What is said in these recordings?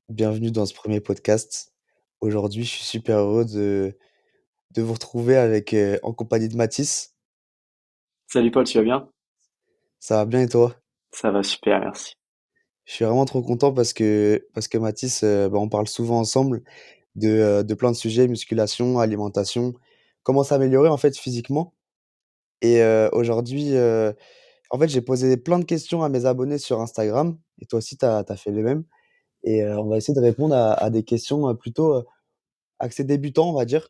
Bienvenue dans ce premier podcast. Aujourd'hui, je suis super heureux de vous retrouver en compagnie de Mathis. Salut Paul, tu vas bien? Ça va bien et toi? Ça va super, merci. Je suis vraiment trop content parce que Mathis, on parle souvent ensemble de plein de sujets, musculation, alimentation, comment s'améliorer en fait physiquement. Et aujourd'hui, en fait, j'ai posé plein de questions à mes abonnés sur Instagram et toi aussi, tu as fait les mêmes. Et on va essayer de répondre à des questions plutôt axées débutants, on va dire.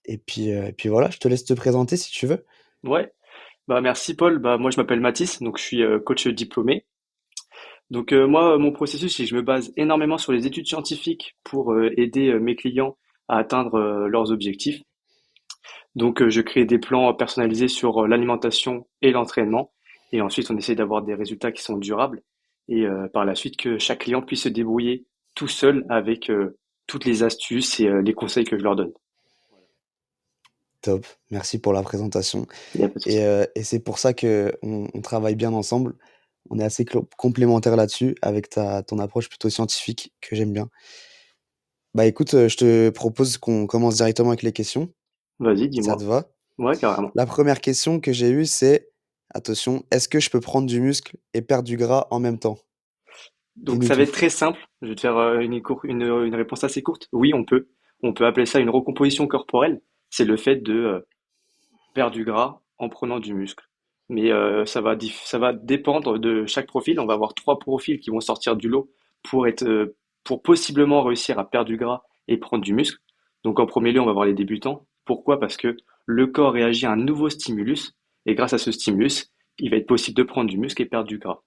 Et puis voilà, je te laisse te présenter si tu veux. Ouais, bah merci Paul. Bah moi je m'appelle Mathis, donc je suis coach diplômé. Donc moi mon processus c'est que je me base énormément sur les études scientifiques pour aider mes clients à atteindre leurs objectifs. Donc je crée des plans personnalisés sur l'alimentation et l'entraînement et ensuite on essaie d'avoir des résultats qui sont durables et par la suite que chaque client puisse se débrouiller tout seul avec toutes les astuces et les conseils que je leur donne. Top, merci pour la présentation Il y a pas de souci. et c'est pour ça qu'on travaille bien ensemble. On est assez complémentaires là-dessus avec ta ton approche plutôt scientifique que j'aime bien. Bah, écoute, je te propose qu'on commence directement avec les questions, Vas-y, si ça te dis-moi. va? Ouais, carrément. La première question que j'ai eue, c'est, attention: «Est-ce que je peux prendre du muscle et perdre du gras en même temps?» Donc Dis-nous ça va tout. être très simple. Je vais te faire une réponse assez courte. Oui, on peut. On peut appeler ça une recomposition corporelle. C'est le fait de perdre du gras en prenant du muscle. Mais ça va dépendre de chaque profil. On va avoir trois profils qui vont sortir du lot pour pour possiblement réussir à perdre du gras et prendre du muscle. Donc en premier lieu, on va voir les débutants. Pourquoi? Parce que le corps réagit à un nouveau stimulus et grâce à ce stimulus, il va être possible de prendre du muscle et perdre du gras.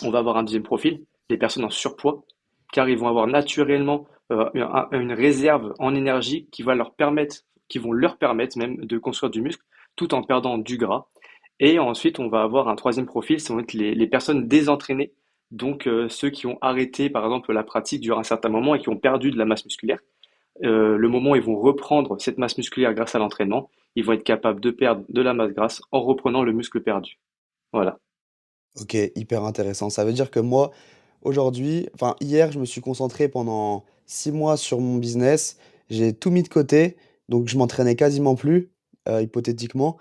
On va avoir un deuxième profil, les personnes en surpoids, car ils vont avoir naturellement une réserve en énergie qui vont leur permettre même de construire du muscle tout en perdant du gras. Et ensuite, on va avoir un troisième profil, ce vont être les personnes désentraînées, donc ceux qui ont arrêté par exemple la pratique durant un certain moment et qui ont perdu de la masse musculaire. Le moment où ils vont reprendre cette masse musculaire grâce à l'entraînement, ils vont être capables de perdre de la masse grasse en reprenant le muscle perdu. Voilà. OK, hyper intéressant. Ça veut dire que moi, aujourd'hui, enfin hier, je me suis concentré pendant 6 mois sur mon business. J'ai tout mis de côté, donc je m'entraînais quasiment plus, hypothétiquement.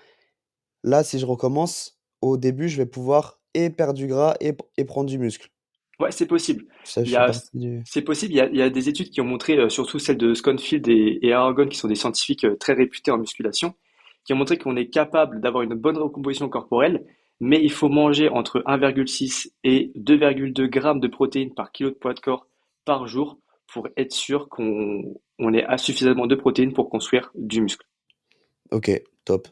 Là, si je recommence, au début, je vais pouvoir et perdre du gras et prendre du muscle. Ouais, c'est possible. Ça, Il je y fais a, partie du c'est possible. Il y a des études qui ont montré, surtout celles de Schoenfield et Aragon, qui sont des scientifiques très réputés en musculation, qui ont montré qu'on est capable d'avoir une bonne recomposition corporelle, mais il faut manger entre 1,6 et 2,2 grammes de protéines par kilo de poids de corps par jour pour être sûr qu'on ait suffisamment de protéines pour construire du muscle. OK, top,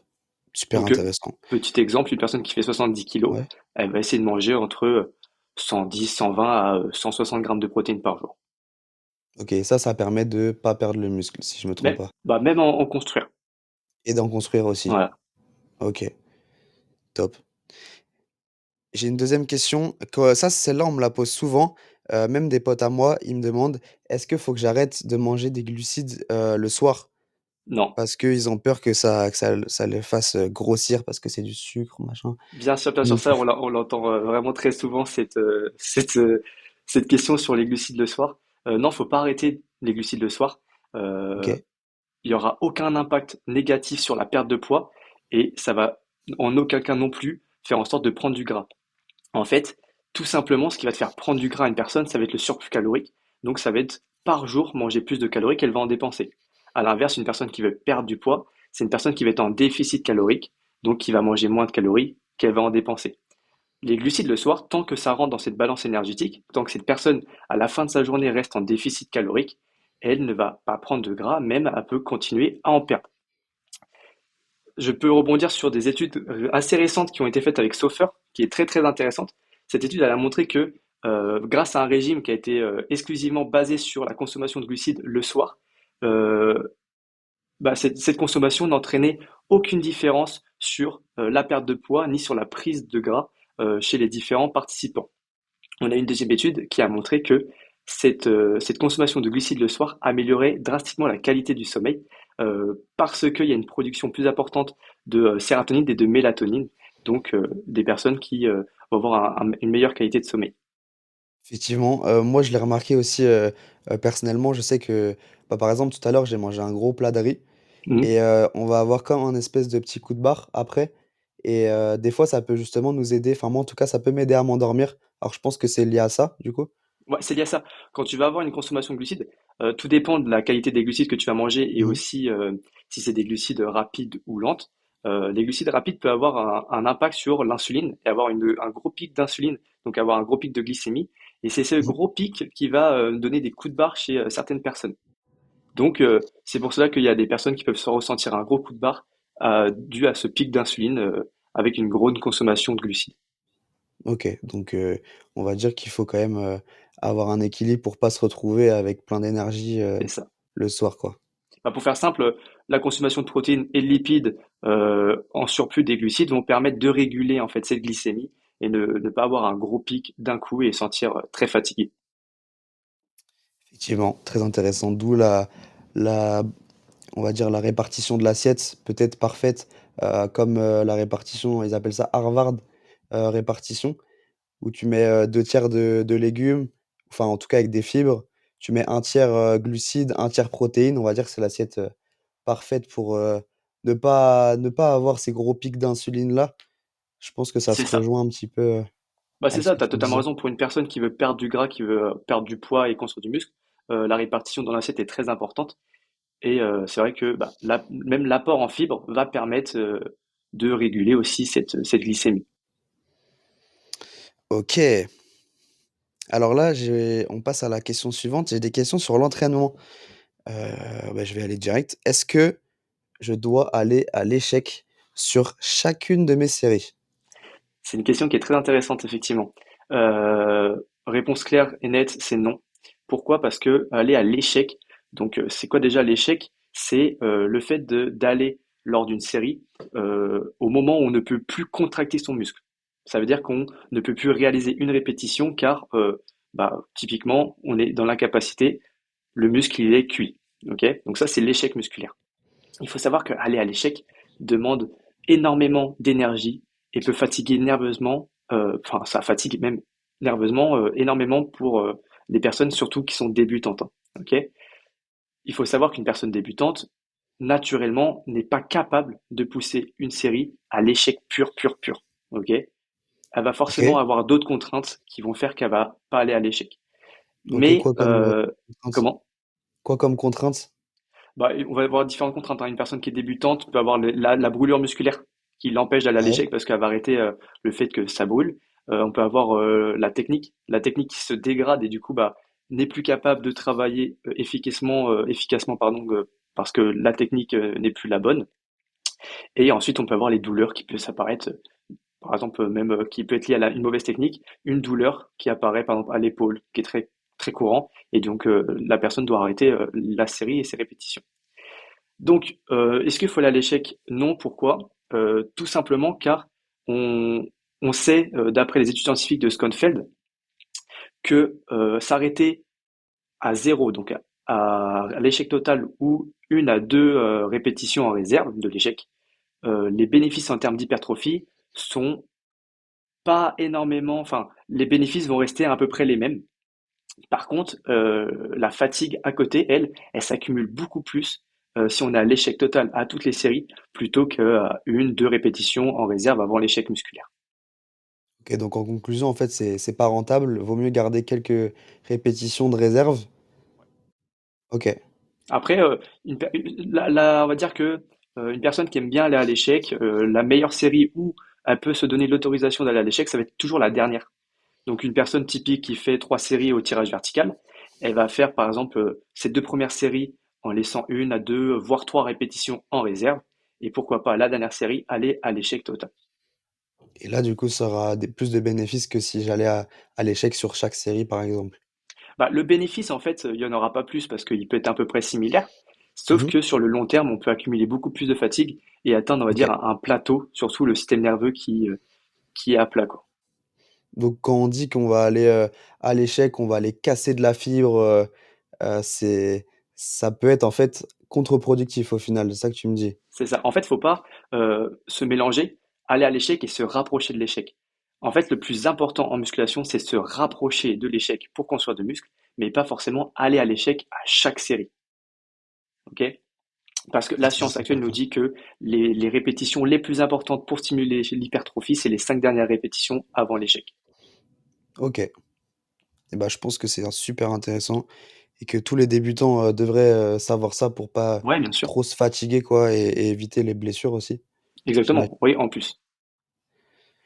super Donc, intéressant. petit exemple, une personne qui fait 70 kilos, Ouais. elle va essayer de manger entre 110, 120 à 160 grammes de protéines par jour. OK, ça permet de pas perdre le muscle, si je me trompe Même, pas bah, même en construire. et d'en construire aussi. Voilà. OK, top. J'ai une deuxième question, que ça, celle-là, on me la pose souvent, même des potes à moi, ils me demandent: «Est-ce qu'il faut que j'arrête de manger des glucides, le soir?» Non. Parce qu'ils ont peur que ça les fasse, grossir parce que c'est du sucre, machin. Bien sûr, Dis-nous tout. ça, on l'entend vraiment très souvent, cette question sur les glucides le soir. Non, faut pas arrêter les glucides le soir. Euh, OK, il y aura aucun impact négatif sur la perte de poids et ça va en aucun cas non plus faire en sorte de prendre du gras. En fait, tout simplement, ce qui va te faire prendre du gras à une personne, ça va être le surplus calorique. Donc, ça va être par jour manger plus de calories qu'elle va en dépenser. À l'inverse, une personne qui veut perdre du poids, c'est une personne qui va être en déficit calorique, donc qui va manger moins de calories qu'elle va en dépenser. Les glucides le soir, tant que ça rentre dans cette balance énergétique, tant que cette personne, à la fin de sa journée, reste en déficit calorique, elle ne va pas prendre de gras, même elle peut continuer à en perdre. Je peux rebondir sur des études assez récentes qui ont été faites avec Sofer, qui est très très intéressante. Cette étude elle a montré que grâce à un régime qui a été exclusivement basé sur la consommation de glucides le soir, euh, cette consommation n'entraînait aucune différence sur la perte de poids ni sur la prise de gras chez les différents participants. On a une deuxième étude qui a montré que cette consommation de glucides le soir améliorait drastiquement la qualité du sommeil parce qu'il y a une production plus importante de sérotonine et de mélatonine, donc des personnes qui vont avoir une meilleure qualité de sommeil. Effectivement, moi je l'ai remarqué aussi, personnellement. Je sais que, bah, par exemple, tout à l'heure, j'ai mangé un gros plat de riz Mmh. et on va avoir comme un espèce de petit coup de barre après et des fois, ça peut justement nous aider, enfin moi, en tout cas, ça peut m'aider à m'endormir. Alors je pense que c'est lié à ça, du coup? Ouais, c'est lié à ça. Quand tu vas avoir une consommation de glucides, tout dépend de la qualité des glucides que tu vas manger et Mmh. aussi si c'est des glucides rapides ou lentes. Les glucides rapides peuvent avoir un impact sur l'insuline et avoir un gros pic d'insuline, donc avoir un gros pic de glycémie. Et c'est ce Mmh. gros pic qui va donner des coups de barre chez certaines personnes. Donc c'est pour cela qu'il y a des personnes qui peuvent se ressentir un gros coup de barre dû à ce pic d'insuline avec une grosse consommation de glucides. OK, donc on va dire qu'il faut quand même, avoir un équilibre pour pas se retrouver avec plein d'énergie, C'est ça. le soir, quoi. Bah, pour faire simple, la consommation de protéines et de lipides en surplus des glucides vont permettre de réguler en fait cette glycémie et ne pas avoir un gros pic d'un coup et sentir très fatigué. Effectivement, très intéressant, d'où la on va dire la répartition de l'assiette peut être parfaite, comme, la répartition, ils appellent ça Harvard, répartition, où tu mets, 2/3 de légumes, enfin en tout cas avec des fibres. Tu mets un tiers glucides, un tiers protéines. On va dire que c'est l'assiette, parfaite pour, ne pas avoir ces gros pics d'insuline-là. Je pense que ça C'est se ça. rejoint un petit peu, Bah, c'est avec ce ça, que tu as tu me totalement disais. raison. Pour une personne qui veut perdre du gras, qui veut perdre du poids et construire du muscle, la répartition dans l'assiette est très importante. Et c'est vrai que bah, même l'apport en fibres va permettre de réguler aussi cette glycémie. OK. Alors là, on passe à la question suivante. J'ai des questions sur l'entraînement. Bah, je vais aller direct. Est-ce que je dois aller à l'échec sur chacune de mes séries? C'est une question qui est très intéressante, effectivement. Réponse claire et nette, c'est non. Pourquoi? Parce que aller à l'échec, donc c'est quoi déjà l'échec? C'est le fait d'aller lors d'une série au moment où on ne peut plus contracter son muscle. Ça veut dire qu'on ne peut plus réaliser une répétition car bah, typiquement on est dans l'incapacité, le muscle il est cuit. Ok? Donc ça c'est l'échec musculaire. Il faut savoir qu'aller à l'échec demande énormément d'énergie et peut fatiguer nerveusement, enfin ça fatigue même nerveusement énormément pour des personnes surtout qui sont débutantes, hein, ok. Il faut savoir qu'une personne débutante, naturellement, n'est pas capable de pousser une série à l'échec pur, pur, pur. Ok. Elle va forcément OK. avoir d'autres contraintes qui vont faire qu'elle va pas aller à l'échec. OK, Mais contrainte? comment? Quoi comme contrainte? Bah, on va avoir différentes contraintes, hein. Une personne qui est débutante peut avoir la brûlure musculaire qui l'empêche d'aller à Ouais, l'échec parce qu'elle va arrêter le fait que ça brûle. On peut avoir la technique qui se dégrade et du coup bah, n'est plus capable de travailler efficacement pardon, parce que la technique n'est plus la bonne. Et ensuite on peut avoir les douleurs qui peuvent s'apparaître, par exemple même qui peut être liée à une mauvaise technique, une douleur qui apparaît par exemple à l'épaule, qui est très très courant, et donc la personne doit arrêter la série et ses répétitions. Donc, est-ce qu'il faut aller à l'échec? Non. Pourquoi? Tout simplement car on, on sait, d'après les études scientifiques de Schoenfeld, que s'arrêter à zéro, donc à l'échec total ou une à deux répétitions en réserve de l'échec, les bénéfices en termes d'hypertrophie sont pas énormément, enfin, les bénéfices vont rester à peu près les mêmes. Par contre, la fatigue à côté, elle s'accumule beaucoup plus si on est à l'échec total à toutes les séries plutôt qu'à une, deux répétitions en réserve avant l'échec musculaire. OK, donc en conclusion, en fait, c'est pas rentable. Vaut mieux garder quelques répétitions de réserve. OK, Après, on va dire que une personne qui aime bien aller à l'échec, la meilleure série où elle peut se donner l'autorisation d'aller à l'échec, ça va être toujours la dernière. Donc une personne typique qui fait trois séries au tirage vertical, elle va faire par exemple ses deux premières séries en laissant une à deux, voire trois répétitions en réserve, et pourquoi pas la dernière série aller à l'échec total. et là, du coup, ça aura des plus de bénéfices que si j'allais à l'échec sur chaque série, par exemple? Bah, le bénéfice, en fait, il n'y en aura pas plus parce qu'il peut être à peu près similaire, sauf Mmh. que sur le long terme, on peut accumuler beaucoup plus de fatigue et atteindre, on va dire, OK. un plateau, surtout le système nerveux qui est à plat, quoi. Donc quand on dit qu'on va aller, à l'échec, on va aller casser de la fibre, c'est ça peut être, en fait, contre-productif au final, c'est ça que tu me dis? C'est ça. En fait, faut pas se mélanger, aller à l'échec et se rapprocher de l'échec. En fait, le plus important en musculation, c'est se rapprocher de l'échec pour construire de muscles, mais pas forcément aller à l'échec à chaque série. Ok? Parce que la OK, ça science c'est actuelle nous important. dit que les répétitions les plus importantes pour stimuler l'hypertrophie, c'est les 5 dernières répétitions avant l'échec. OK. Et bah, je pense que c'est un super intéressant et que tous les débutants, devraient, savoir ça pour pas Ouais, bien sûr. trop se fatiguer quoi et éviter les blessures aussi, j'imagine. Exactement. Oui, en plus.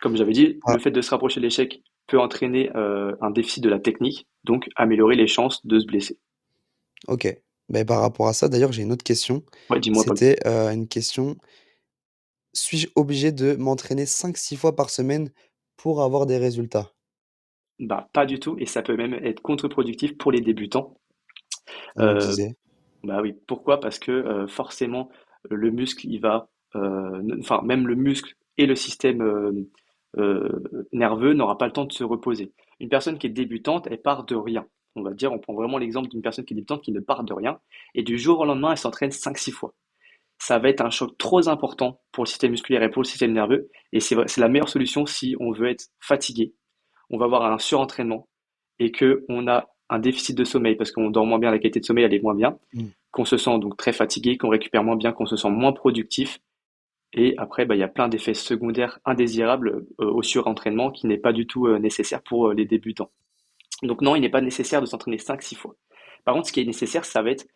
Comme j'avais dit, Ah, le fait de se rapprocher de l'échec peut entraîner un déficit de la technique, donc améliorer les chances de se blesser. OK. Beh, par rapport à ça d'ailleurs, j'ai une autre question. Ouais, dis-moi, Paul. C'était, une question: «Suis-je obligé de m'entraîner 5-6 fois par semaine pour avoir des résultats?» Bah, pas du tout, et ça peut même être contre-productif pour les débutants. On me Euh, disait. Bah oui, pourquoi? Parce que forcément, le muscle, il va, enfin, même le muscle et le système nerveux n'aura pas le temps de se reposer. Une personne qui est débutante, elle part de rien. On va dire, on prend vraiment l'exemple d'une personne qui est débutante qui ne part de rien, et du jour au lendemain, elle s'entraîne 5-6 fois. Ça va être un choc trop important pour le système musculaire et pour le système nerveux, et c'est la meilleure solution si on veut être fatigué, on va avoir un surentraînement, et que on a un déficit de sommeil parce qu'on dort moins bien, la qualité de sommeil elle est moins bien, Mmh. qu'on se sent donc très fatigué, qu'on récupère moins bien, qu'on se sent moins productif. Et après, bah, il y a plein d'effets secondaires indésirables au surentraînement qui n'est pas du tout nécessaire pour les débutants. Donc non, il n'est pas nécessaire de s'entraîner 5-6 fois. Par contre, ce qui est nécessaire, ça va être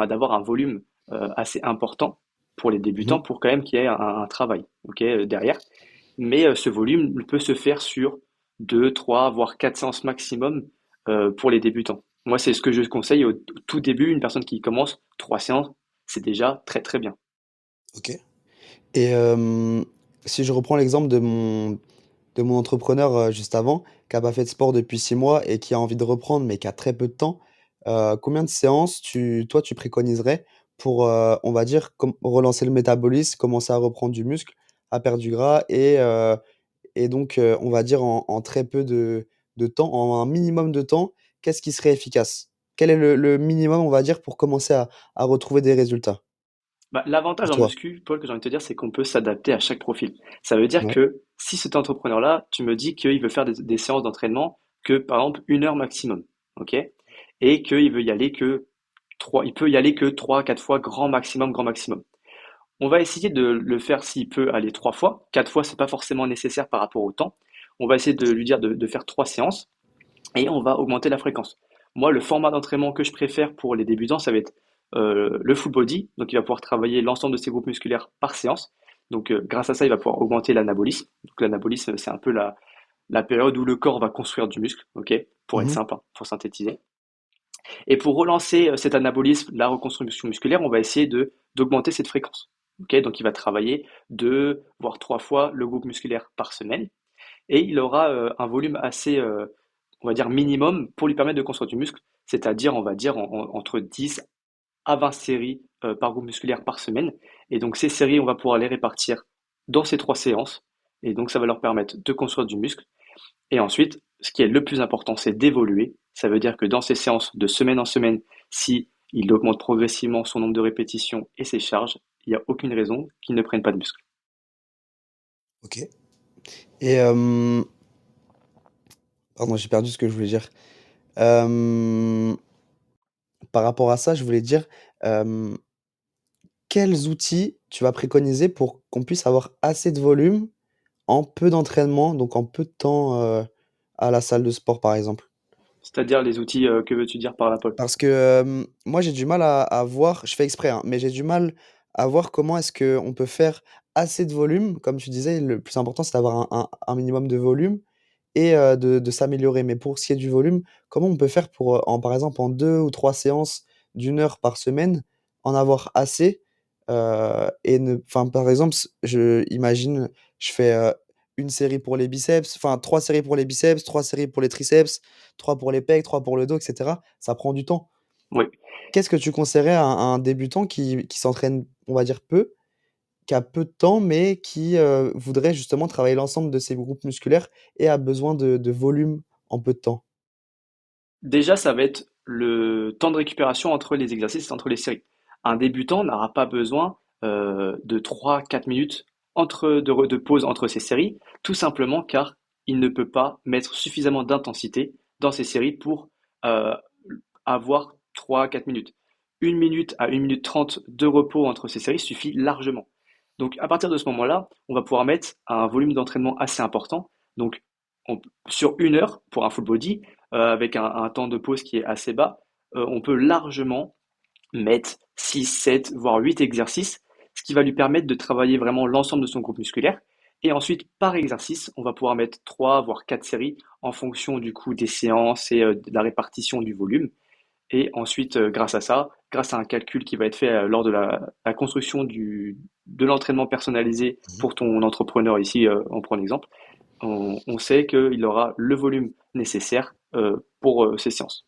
d'avoir un volume assez important pour les Mmh débutants mh. pour quand même qu'il y ait un travail derrière. Mais ce volume peut se faire sur 2, 3, voire 4 séances maximum pour les débutants. Moi, c'est ce que je conseille au tout début, une personne qui commence, 3 séances, c'est déjà très très bien. OK. Et si je reprends l'exemple de mon entrepreneur, juste avant, qui a pas fait de sport depuis 6 mois et qui a envie de reprendre, mais qui a très peu de temps, combien de séances tu préconiserais pour, on va dire, relancer le métabolisme, commencer à reprendre du muscle, à perdre du gras et donc, on va dire en très peu de temps, en un minimum de temps, qu'est-ce qui serait efficace? Quel est le minimum, on va dire, pour commencer à retrouver des résultats Bah, pour l'avantage en toi? muscu, Paul, que j'ai envie de te dire, c'est qu'on peut s'adapter à chaque profil. Ça veut dire Ouais. que si cet entrepreneur-là, tu me dis qu'il veut faire des séances d'entraînement que, par exemple, 1 heure maximum, ok? Et qu'il veut y aller que il peut y aller que 3, 4 fois, grand maximum. On va essayer de le faire s'il peut aller 3 fois. 4 fois, c'est pas forcément nécessaire par rapport au temps. On va essayer de lui dire de faire 3 séances et on va augmenter la fréquence. Moi, le format d'entraînement que je préfère pour les débutants, ça va être le full body. Donc, il va pouvoir travailler l'ensemble de ses groupes musculaires par séance. Donc, grâce à ça, il va pouvoir augmenter l'anabolisme. Donc, l'anabolisme, c'est un peu la période où le corps va construire du muscle, ok, pour être Mmh. simple, hein, pour synthétiser. Et pour relancer cet anabolisme, la reconstruction musculaire, on va essayer d'augmenter cette fréquence. Ok, donc, il va travailler 2 voire 3 fois le groupe musculaire par semaine et il aura un volume assez, on va dire, minimum pour lui permettre de construire du muscle, c'est-à-dire, on va dire, entre 10 à 20 séries par groupe musculaire par semaine. Et donc, ces séries, on va pouvoir les répartir dans ces 3 séances. Et donc, ça va leur permettre de construire du muscle. Et ensuite, ce qui est le plus important, c'est d'évoluer. Ça veut dire que dans ces séances, de semaine en semaine, si il augmente progressivement son nombre de répétitions et ses charges, il n'y a aucune raison qu'il ne prenne pas de muscle. OK. Et pardon, j'ai perdu ce que je voulais dire. Hem, Par rapport à ça, je voulais dire, hem, quels outils tu vas préconiser pour qu'on puisse avoir assez de volume en peu d'entraînement, donc en peu de temps, à la salle de sport, par exemple? C'est-à-dire les outils, que veux-tu dire par là, Paul? Parce que, moi j'ai du mal à voir, je fais exprès, hein, mais j'ai du mal à voir comment est-ce qu'on peut faire assez de volume. Comme tu disais, le plus important, c'est d'avoir un minimum de volume et de s'améliorer. Mais pour ce qui est du volume, comment on peut faire pour, par exemple, en 2 ou 3 séances d'1 heure par semaine, en avoir assez, et ne enfin, par exemple, je imagine, je fais, 1 série pour les biceps, enfin 3 séries pour les biceps, 3 séries pour les triceps, 3 pour les pecs, 3 pour le dos et cetera. Ça prend du temps. Oui. Qu'est-ce que tu conseillerais à un débutant qui s'entraîne, on va dire peu, qui a peu de temps, mais qui, voudrait justement travailler l'ensemble de ses groupes musculaires et a besoin de volume en peu de temps? Déjà, ça va être le temps de récupération entre les exercices, entre les séries. Un débutant n'aura pas besoin de 3, 4 minutes de pause entre ces séries, tout simplement car il ne peut pas mettre suffisamment d'intensité dans ses séries pour euh, avoir 3 à 4 minutes. 1 minute à 1 minute 30 de repos entre ces séries suffit largement. Donc à partir de ce moment-là, on va pouvoir mettre un volume d'entraînement assez important. Donc on- sur 1 heure pour un full body, avec un temps de pause qui est assez bas, on peut largement mettre 6, 7, voire 8 exercices, ce qui va lui permettre de travailler vraiment l'ensemble de son groupe musculaire. Et ensuite, par exercice, on va pouvoir mettre 3, voire 4 séries en fonction du coup des séances et de la répartition du volume. Et ensuite, grâce à ça, grâce à un calcul qui va être fait lors de la construction de l'entraînement personnalisé Mmh. pour ton entrepreneur ici, on prend l'exemple, on sait qu'il aura le volume nécessaire pour ces séances.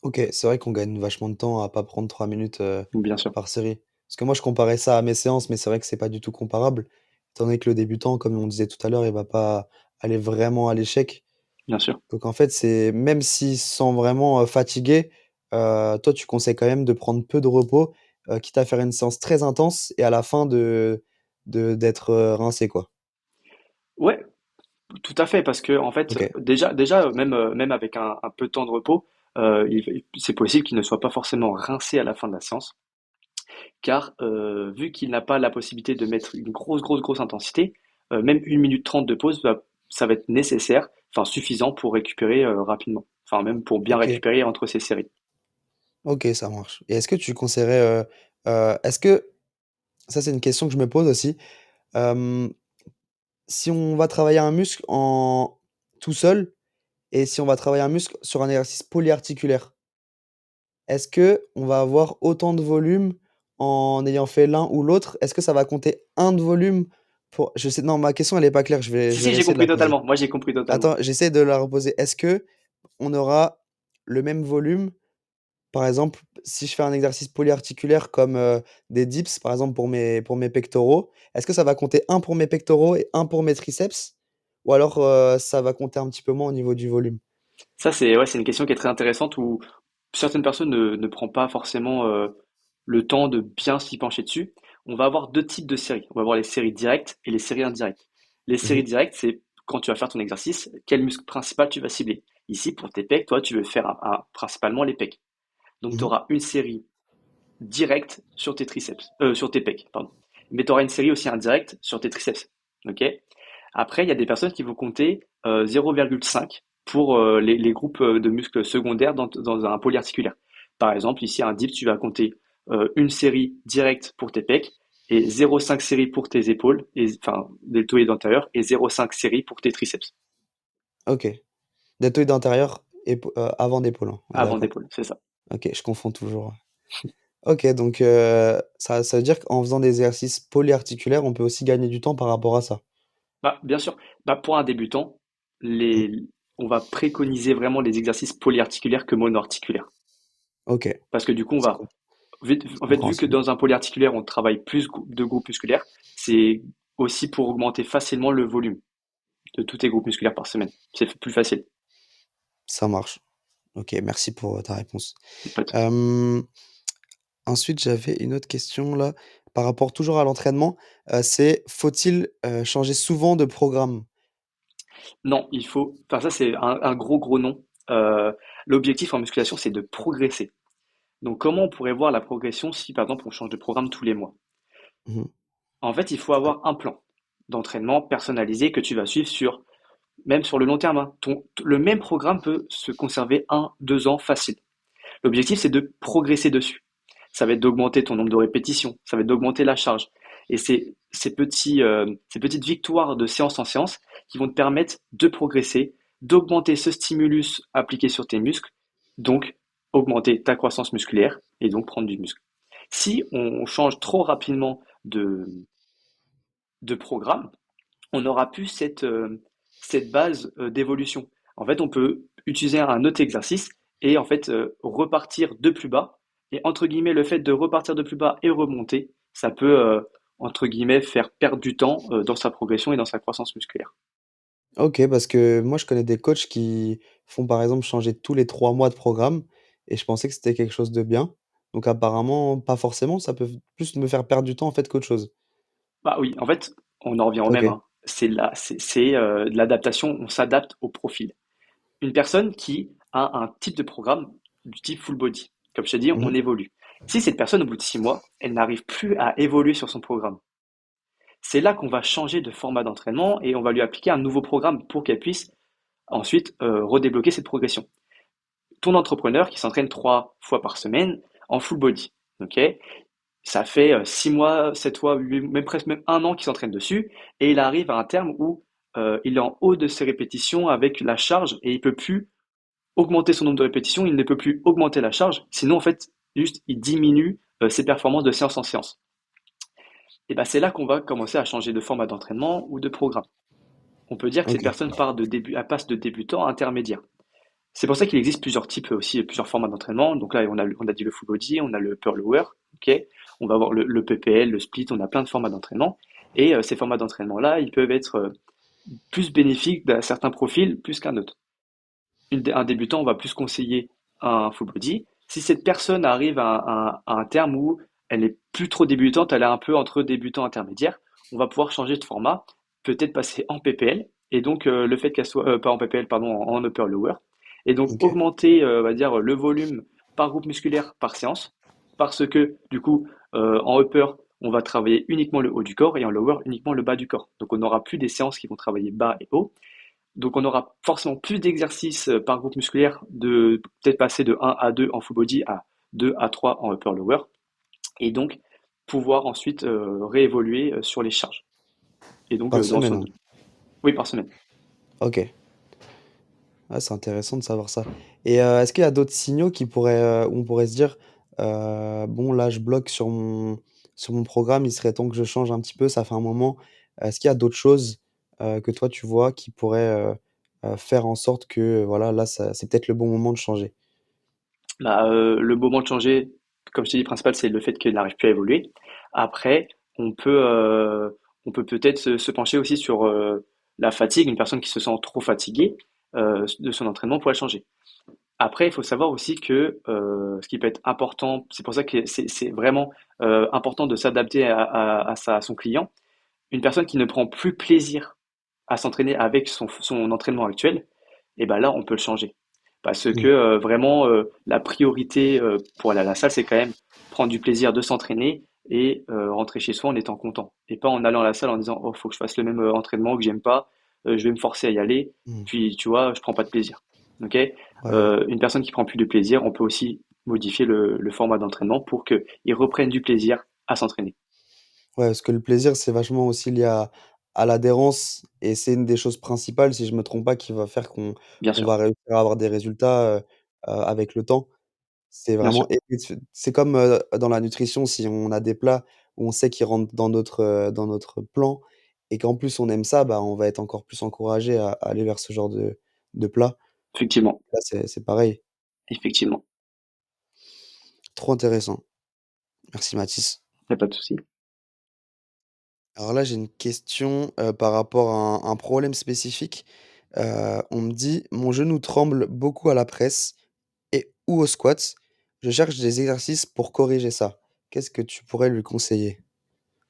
OK, c'est vrai qu'on gagne vachement de temps à pas prendre 3 minutes, Bien sûr, par série. Parce que moi, je comparais ça à mes séances, mais c'est vrai que c'est pas du tout comparable. Étant donné que le débutant, comme on disait tout à l'heure, il va pas aller vraiment à l'échec. bien sûr. Donc en fait, c'est même s'il se sent vraiment, fatigué, toi, tu conseilles quand même de prendre peu de repos, quitte à faire une séance très intense et à la fin d'être, rincé, quoi. Ouais, tout à fait, parce que en fait, OK. déjà même avec un peu de temps de repos, c'est possible qu'il ne soit pas forcément rincé à la fin de la séance, car vu qu'il n'a pas la possibilité de mettre une grosse intensité, même 1 minute 30 de pause, ça va être nécessaire, enfin suffisant pour récupérer rapidement, enfin même pour bien OK. récupérer entre ces séries. OK, ça marche et est-ce que tu conseillerais, est-ce que ça, c'est une question que je me pose aussi, hem, si on va travailler un muscle en tout seul et si on va travailler un muscle sur un exercice polyarticulaire, est-ce qu'on va avoir autant de volume en ayant fait l'un ou l'autre? Est-ce que ça va compter un de volume pour je sais non, ma question elle est pas claire, je vais Si, je vais si, j'ai réessayer de compris la poser. totalement. Moi, j'ai compris totalement. Attends, j'essaie de la reposer. Est-ce qu'on aura le même volume? Par exemple, si je fais un exercice polyarticulaire comme, des dips, par exemple pour mes pectoraux, est-ce que ça va compter un pour mes pectoraux et un pour mes triceps? Ou alors, ça va compter un petit peu moins au niveau du volume? Ça, c'est ouais, c'est une question qui est très intéressante où certaines personnes ne prend pas forcément le temps de bien s'y pencher dessus. On va avoir deux types de séries. On va avoir les séries directes et les séries indirectes. Les Mmh séries mh. directes, c'est quand tu vas faire ton exercice, quel muscle principal tu vas cibler. Ici, pour tes pecs, toi, tu veux faire principalement les pecs. Donc, tu Mmh. auras une série directe sur tes triceps, sur tes pecs, pardon. Mais tu auras une série aussi indirecte sur tes triceps. Ok. Après, il y a des personnes qui vont compter 0,5 pour les groupes de muscles secondaires dans un polyarticulaire. Par exemple, ici, un dip, tu vas compter une série directe pour tes pecs et 0,5 série pour tes épaules, enfin, deltoïdes antérieurs, et 0,5 série pour tes triceps, OK. Deltoïde antérieur, avant d'épaule, hein, on est avant d'accord? d'épaule, c'est ça. OK, je confonds toujours. OK, donc ça veut dire qu'en faisant des exercices polyarticulaires, on peut aussi gagner du temps par rapport à ça? Bah, bien sûr, bah, pour un débutant, Mmh. les, on va préconiser vraiment les exercices polyarticulaires que monoarticulaires. OK. Parce que du coup, C'est com en fait, vu que compréhensible. dans un polyarticulaire, on travaille plus de groupes musculaires, c'est aussi pour augmenter facilement le volume de tous tes groupes musculaires par semaine. C'est plus facile. Ça marche. OK, merci pour, ta réponse. Pas de souci. Hem, ensuite, j'avais une autre question là, par rapport toujours à l'entraînement, c'est faut-il, changer souvent de programme? Non, enfin ça c'est un gros non. L'objectif en musculation, c'est de progresser. Donc comment on pourrait voir la progression si par exemple on change de programme tous les mois? Mmh mh. En fait, il faut avoir un plan d'entraînement personnalisé que tu vas suivre même sur le long terme, hein. Le même programme peut se conserver 1, 2 ans facile. L'objectif, c'est de progresser dessus. Ça va être d'augmenter ton nombre de répétitions, ça va être d'augmenter la charge. Et c'est ces petites victoires de séance en séance qui vont te permettre de progresser, d'augmenter ce stimulus appliqué sur tes muscles, donc augmenter ta croissance musculaire et donc prendre du muscle. Si on change trop rapidement de programme, on n'aura plus cette base d'évolution. En fait, on peut utiliser un autre exercice et en fait repartir de plus bas. Et entre guillemets, le fait de repartir de plus bas et remonter, ça peut entre guillemets faire perdre du temps dans sa progression et dans sa croissance musculaire. OK, parce que moi, je connais des coachs qui font, par exemple, changer tous les 3 mois de programme et je pensais que c'était quelque chose de bien. Donc apparemment, pas forcément, ça peut plus me faire perdre du temps, en fait, qu'autre chose. Bah oui, en fait, on en revient au même, OK. hein. C'est de l'adaptation, on s'adapte au profil. Une personne qui a un type de programme du type full body, comme je t'ai dit, on Mmh. évolue. Si cette personne, au bout de 6 mois, elle n'arrive plus à évoluer sur son programme, c'est là qu'on va changer de format d'entraînement et on va lui appliquer un nouveau programme pour qu'elle puisse ensuite redébloquer cette progression. Ton entrepreneur qui s'entraîne 3 fois par semaine en full body, ok? Ça fait 6 mois, 7 mois, même presque même un an qu'il s'entraîne dessus, et il arrive à un terme où il est en haut de ses répétitions avec la charge et il peut plus augmenter son nombre de répétitions, il ne peut plus augmenter la charge, sinon en fait juste il diminue ses performances de séance en séance. Et ben c'est là qu'on va commencer à changer de format d'entraînement ou de programme. On peut dire que cette OK, personne elle passe de débutant à intermédiaire. C'est pour ça qu'il existe plusieurs types aussi, plusieurs formats d'entraînement. Donc là, on a dit le full body, on a le pearl lower, ok. On va avoir le PPL, le split, on a plein de formats d'entraînement. Et ces formats d'entraînement-là, ils peuvent être plus bénéfiques d'un certain profil plus qu'un autre. Un débutant, on va plus conseiller un full body. Si cette personne arrive à un terme où elle est plus trop débutante, elle est un peu entre débutant et intermédiaire, on va pouvoir changer de format, peut-être passer en PPL, et donc le fait qu'elle soit, pas en PPL, pardon, en upper lower, et donc OK, augmenter, on va dire, le volume par groupe musculaire par séance, parce que du coup, en upper, on va travailler uniquement le haut du corps et en lower uniquement le bas du corps. Donc on n'aura plus des séances qui vont travailler bas et haut, donc on aura forcément plus d'exercices par groupe musculaire, de peut-être passer de 1 à 2 en full body à 2 à 3 en upper lower, et donc pouvoir ensuite réévoluer sur les charges. Et donc par semaine, hein? oui, par semaine. OK. Ah, c'est intéressant de savoir ça et est-ce qu'il y a d'autres signaux qui pourraient, où on pourrait se dire: «Bon là je bloque sur mon programme, il serait temps que je change un petit peu, ça fait un moment». Est-ce qu'il y a d'autres choses, que toi tu vois qui pourraient, faire en sorte que, voilà, là ça c'est peut-être le bon moment de changer? Bah, le moment de changer, comme je t'ai dit, principal, c'est le fait qu'il n'arrive plus à évoluer. Après, on peut, heu, on peut peut-être se pencher aussi sur, la fatigue. Une personne qui se sent trop fatiguée, de son entraînement pourrait changer. Après, il faut savoir aussi que ce qui peut être important, c'est pour ça que c'est vraiment important de s'adapter à son client. Une personne qui ne prend plus plaisir à s'entraîner avec son entraînement actuel, et ben là, on peut le changer. Parce que Mmh. vraiment, la priorité pour aller à la salle, c'est quand même prendre du plaisir de s'entraîner et rentrer chez soi en étant content. Et pas en allant à la salle en disant, oh, faut que je fasse le même entraînement que j'aime pas, je vais me forcer à y aller, Mmh. puis tu vois, je prends pas de plaisir. Ok. Ouais. Une personne qui prend plus de plaisir, on peut aussi modifier le format d'entraînement pour qu'il reprenne du plaisir à s'entraîner. Ouais, parce que le plaisir, c'est vachement aussi lié à l'adhérence et c'est une des choses principales, si je me trompe pas, qui va faire Bien qu'on sûr, va réussir à avoir des résultats, avec le temps. C'est bien vraiment sûr. et c'est comme, dans la nutrition, si on a des plats où on sait qu'ils rentrent dans notre plan et qu'en plus on aime ça, bah, on va être encore plus encouragé à aller vers ce genre de plat. Effectivement, Là, c'est pareil. effectivement. Trop intéressant. Merci Mathis. Il n'y a pas de souci. Alors là, j'ai une question, par rapport à un problème spécifique. On me dit: «Mon genou tremble beaucoup à la presse et ou au squat. Je cherche des exercices pour corriger ça». Qu'est-ce que tu pourrais lui conseiller?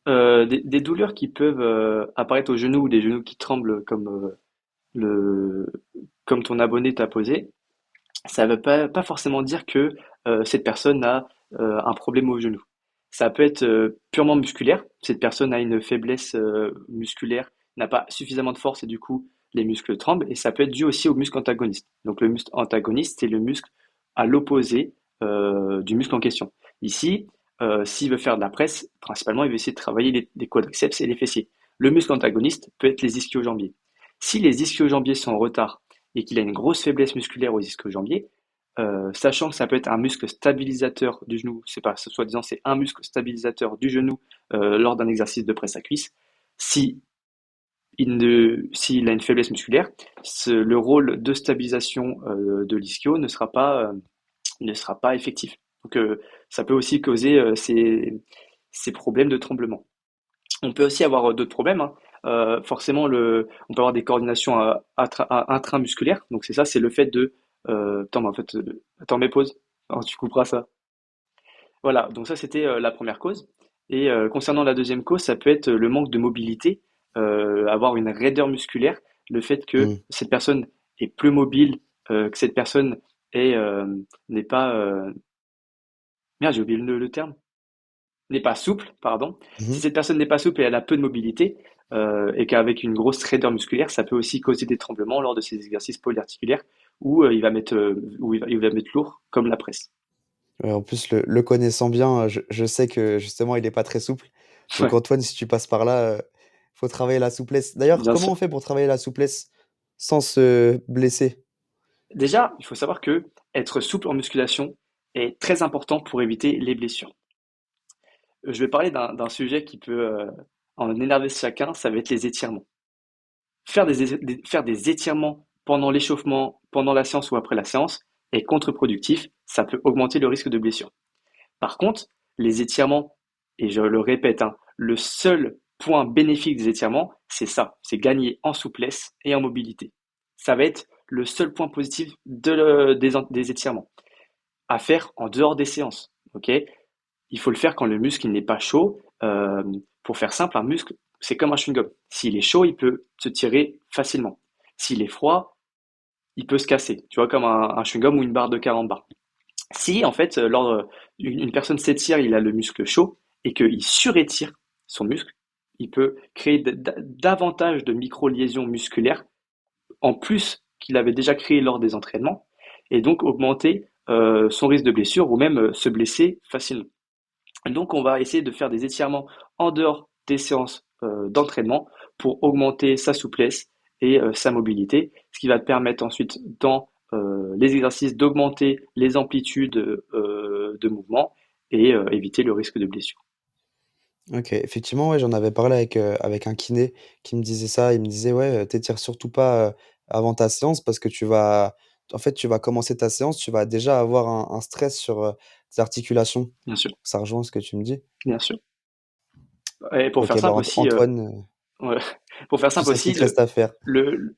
Des douleurs qui peuvent apparaître au genou ou des genoux qui tremblent le, comme ton abonné t'a posé, ça ne veut pas forcément dire que cette personne a un problème au genou. Ça peut être purement musculaire. Cette personne a une faiblesse musculaire, n'a pas suffisamment de force et du coup les muscles tremblent. Et ça peut être dû aussi au muscle antagoniste. Donc le muscle antagoniste, c'est le muscle à l'opposé du muscle en question. Ici, s'il veut faire de la presse, principalement, il veut essayer de travailler les quadriceps et les fessiers. Le muscle antagoniste peut être les ischio-jambiers. Si les ischio-jambiers sont en retard et qu'il a une grosse faiblesse musculaire aux ischio-jambiers, sachant que ça peut être un muscle stabilisateur du genou, c'est pas soi-disant c'est un muscle stabilisateur du genou lors d'un exercice de presse à cuisse. Si s'il a une faiblesse musculaire, le rôle de stabilisation de l'ischio ne sera pas effectif. Donc ça peut aussi causer ces problèmes de tremblement. On peut aussi avoir d'autres problèmes, hein. Forcément, on peut avoir des coordinations intramusculaires. Donc c'est ça, c'est le fait de... attends, mais en fait, attends, mes pauses. Alors, tu couperas ça. Voilà, donc ça c'était la première cause. Et concernant la deuxième cause, ça peut être le manque de mobilité avoir une raideur musculaire, le fait que Mmh. cette personne est plus mobile, que cette personne est, n'est pas, merde, j'ai oublié le terme, n'est pas souple, pardon. Si Mmh. cette personne n'est pas souple et elle a peu de mobilité, et qu'avec une grosse raideur musculaire, ça peut aussi causer des tremblements lors de ces exercices polyarticulaires où il va mettre lourd, comme la presse. Ouais, en plus, le connaissant bien, je sais que justement, il est pas très souple. Donc Ouais, Antoine, si tu passes par là, faut travailler la souplesse. D'ailleurs, bien comment sûr. on fait pour travailler la souplesse sans se blesser? Déjà, il faut savoir que être souple en musculation est très important pour éviter les blessures. Je vais parler d'un sujet qui peut en énerver chacun, ça va être les étirements. Faire des étirements pendant l'échauffement, pendant la séance ou après la séance est contre-productif, ça peut augmenter le risque de blessure. Par contre, les étirements, et je le répète, hein, le seul point bénéfique des étirements, c'est ça, c'est gagner en souplesse et en mobilité. Ça va être le seul point positif des étirements à faire en dehors des séances. Ok, il faut le faire quand le muscle il n'est pas chaud. Pour faire simple, un muscle, c'est comme un chewing-gum. S'il est chaud, il peut se tirer facilement. S'il est froid, il peut se casser. Tu vois, comme un chewing-gum ou une barre de carambar. Si, en fait, lors une personne s'étire, il a le muscle chaud et qu'il surétire son muscle, il peut créer davantage de micro-liaisons musculaires en plus qu'il avait déjà créé lors des entraînements et donc augmenter son risque de blessure ou même se blesser facilement. Donc, on va essayer de faire des étirements en dehors des séances d'entraînement pour augmenter sa souplesse et sa mobilité, ce qui va te permettre ensuite dans les exercices d'augmenter les amplitudes de mouvement et éviter le risque de blessure. OK, effectivement, ouais, j'en avais parlé avec un kiné qui me disait ça. Il me disait: «Ouais, t'étires surtout pas, avant ta séance parce que tu vas commencer ta séance, tu vas déjà avoir un stress sur, tes articulations». Bien sûr, Ça rejoint ce que tu me dis. bien sûr. Et pour faire OK, bah, simple aussi, Antoine, ouais, pour faire tu simple sais ce qu'il aussi, te reste à faire. le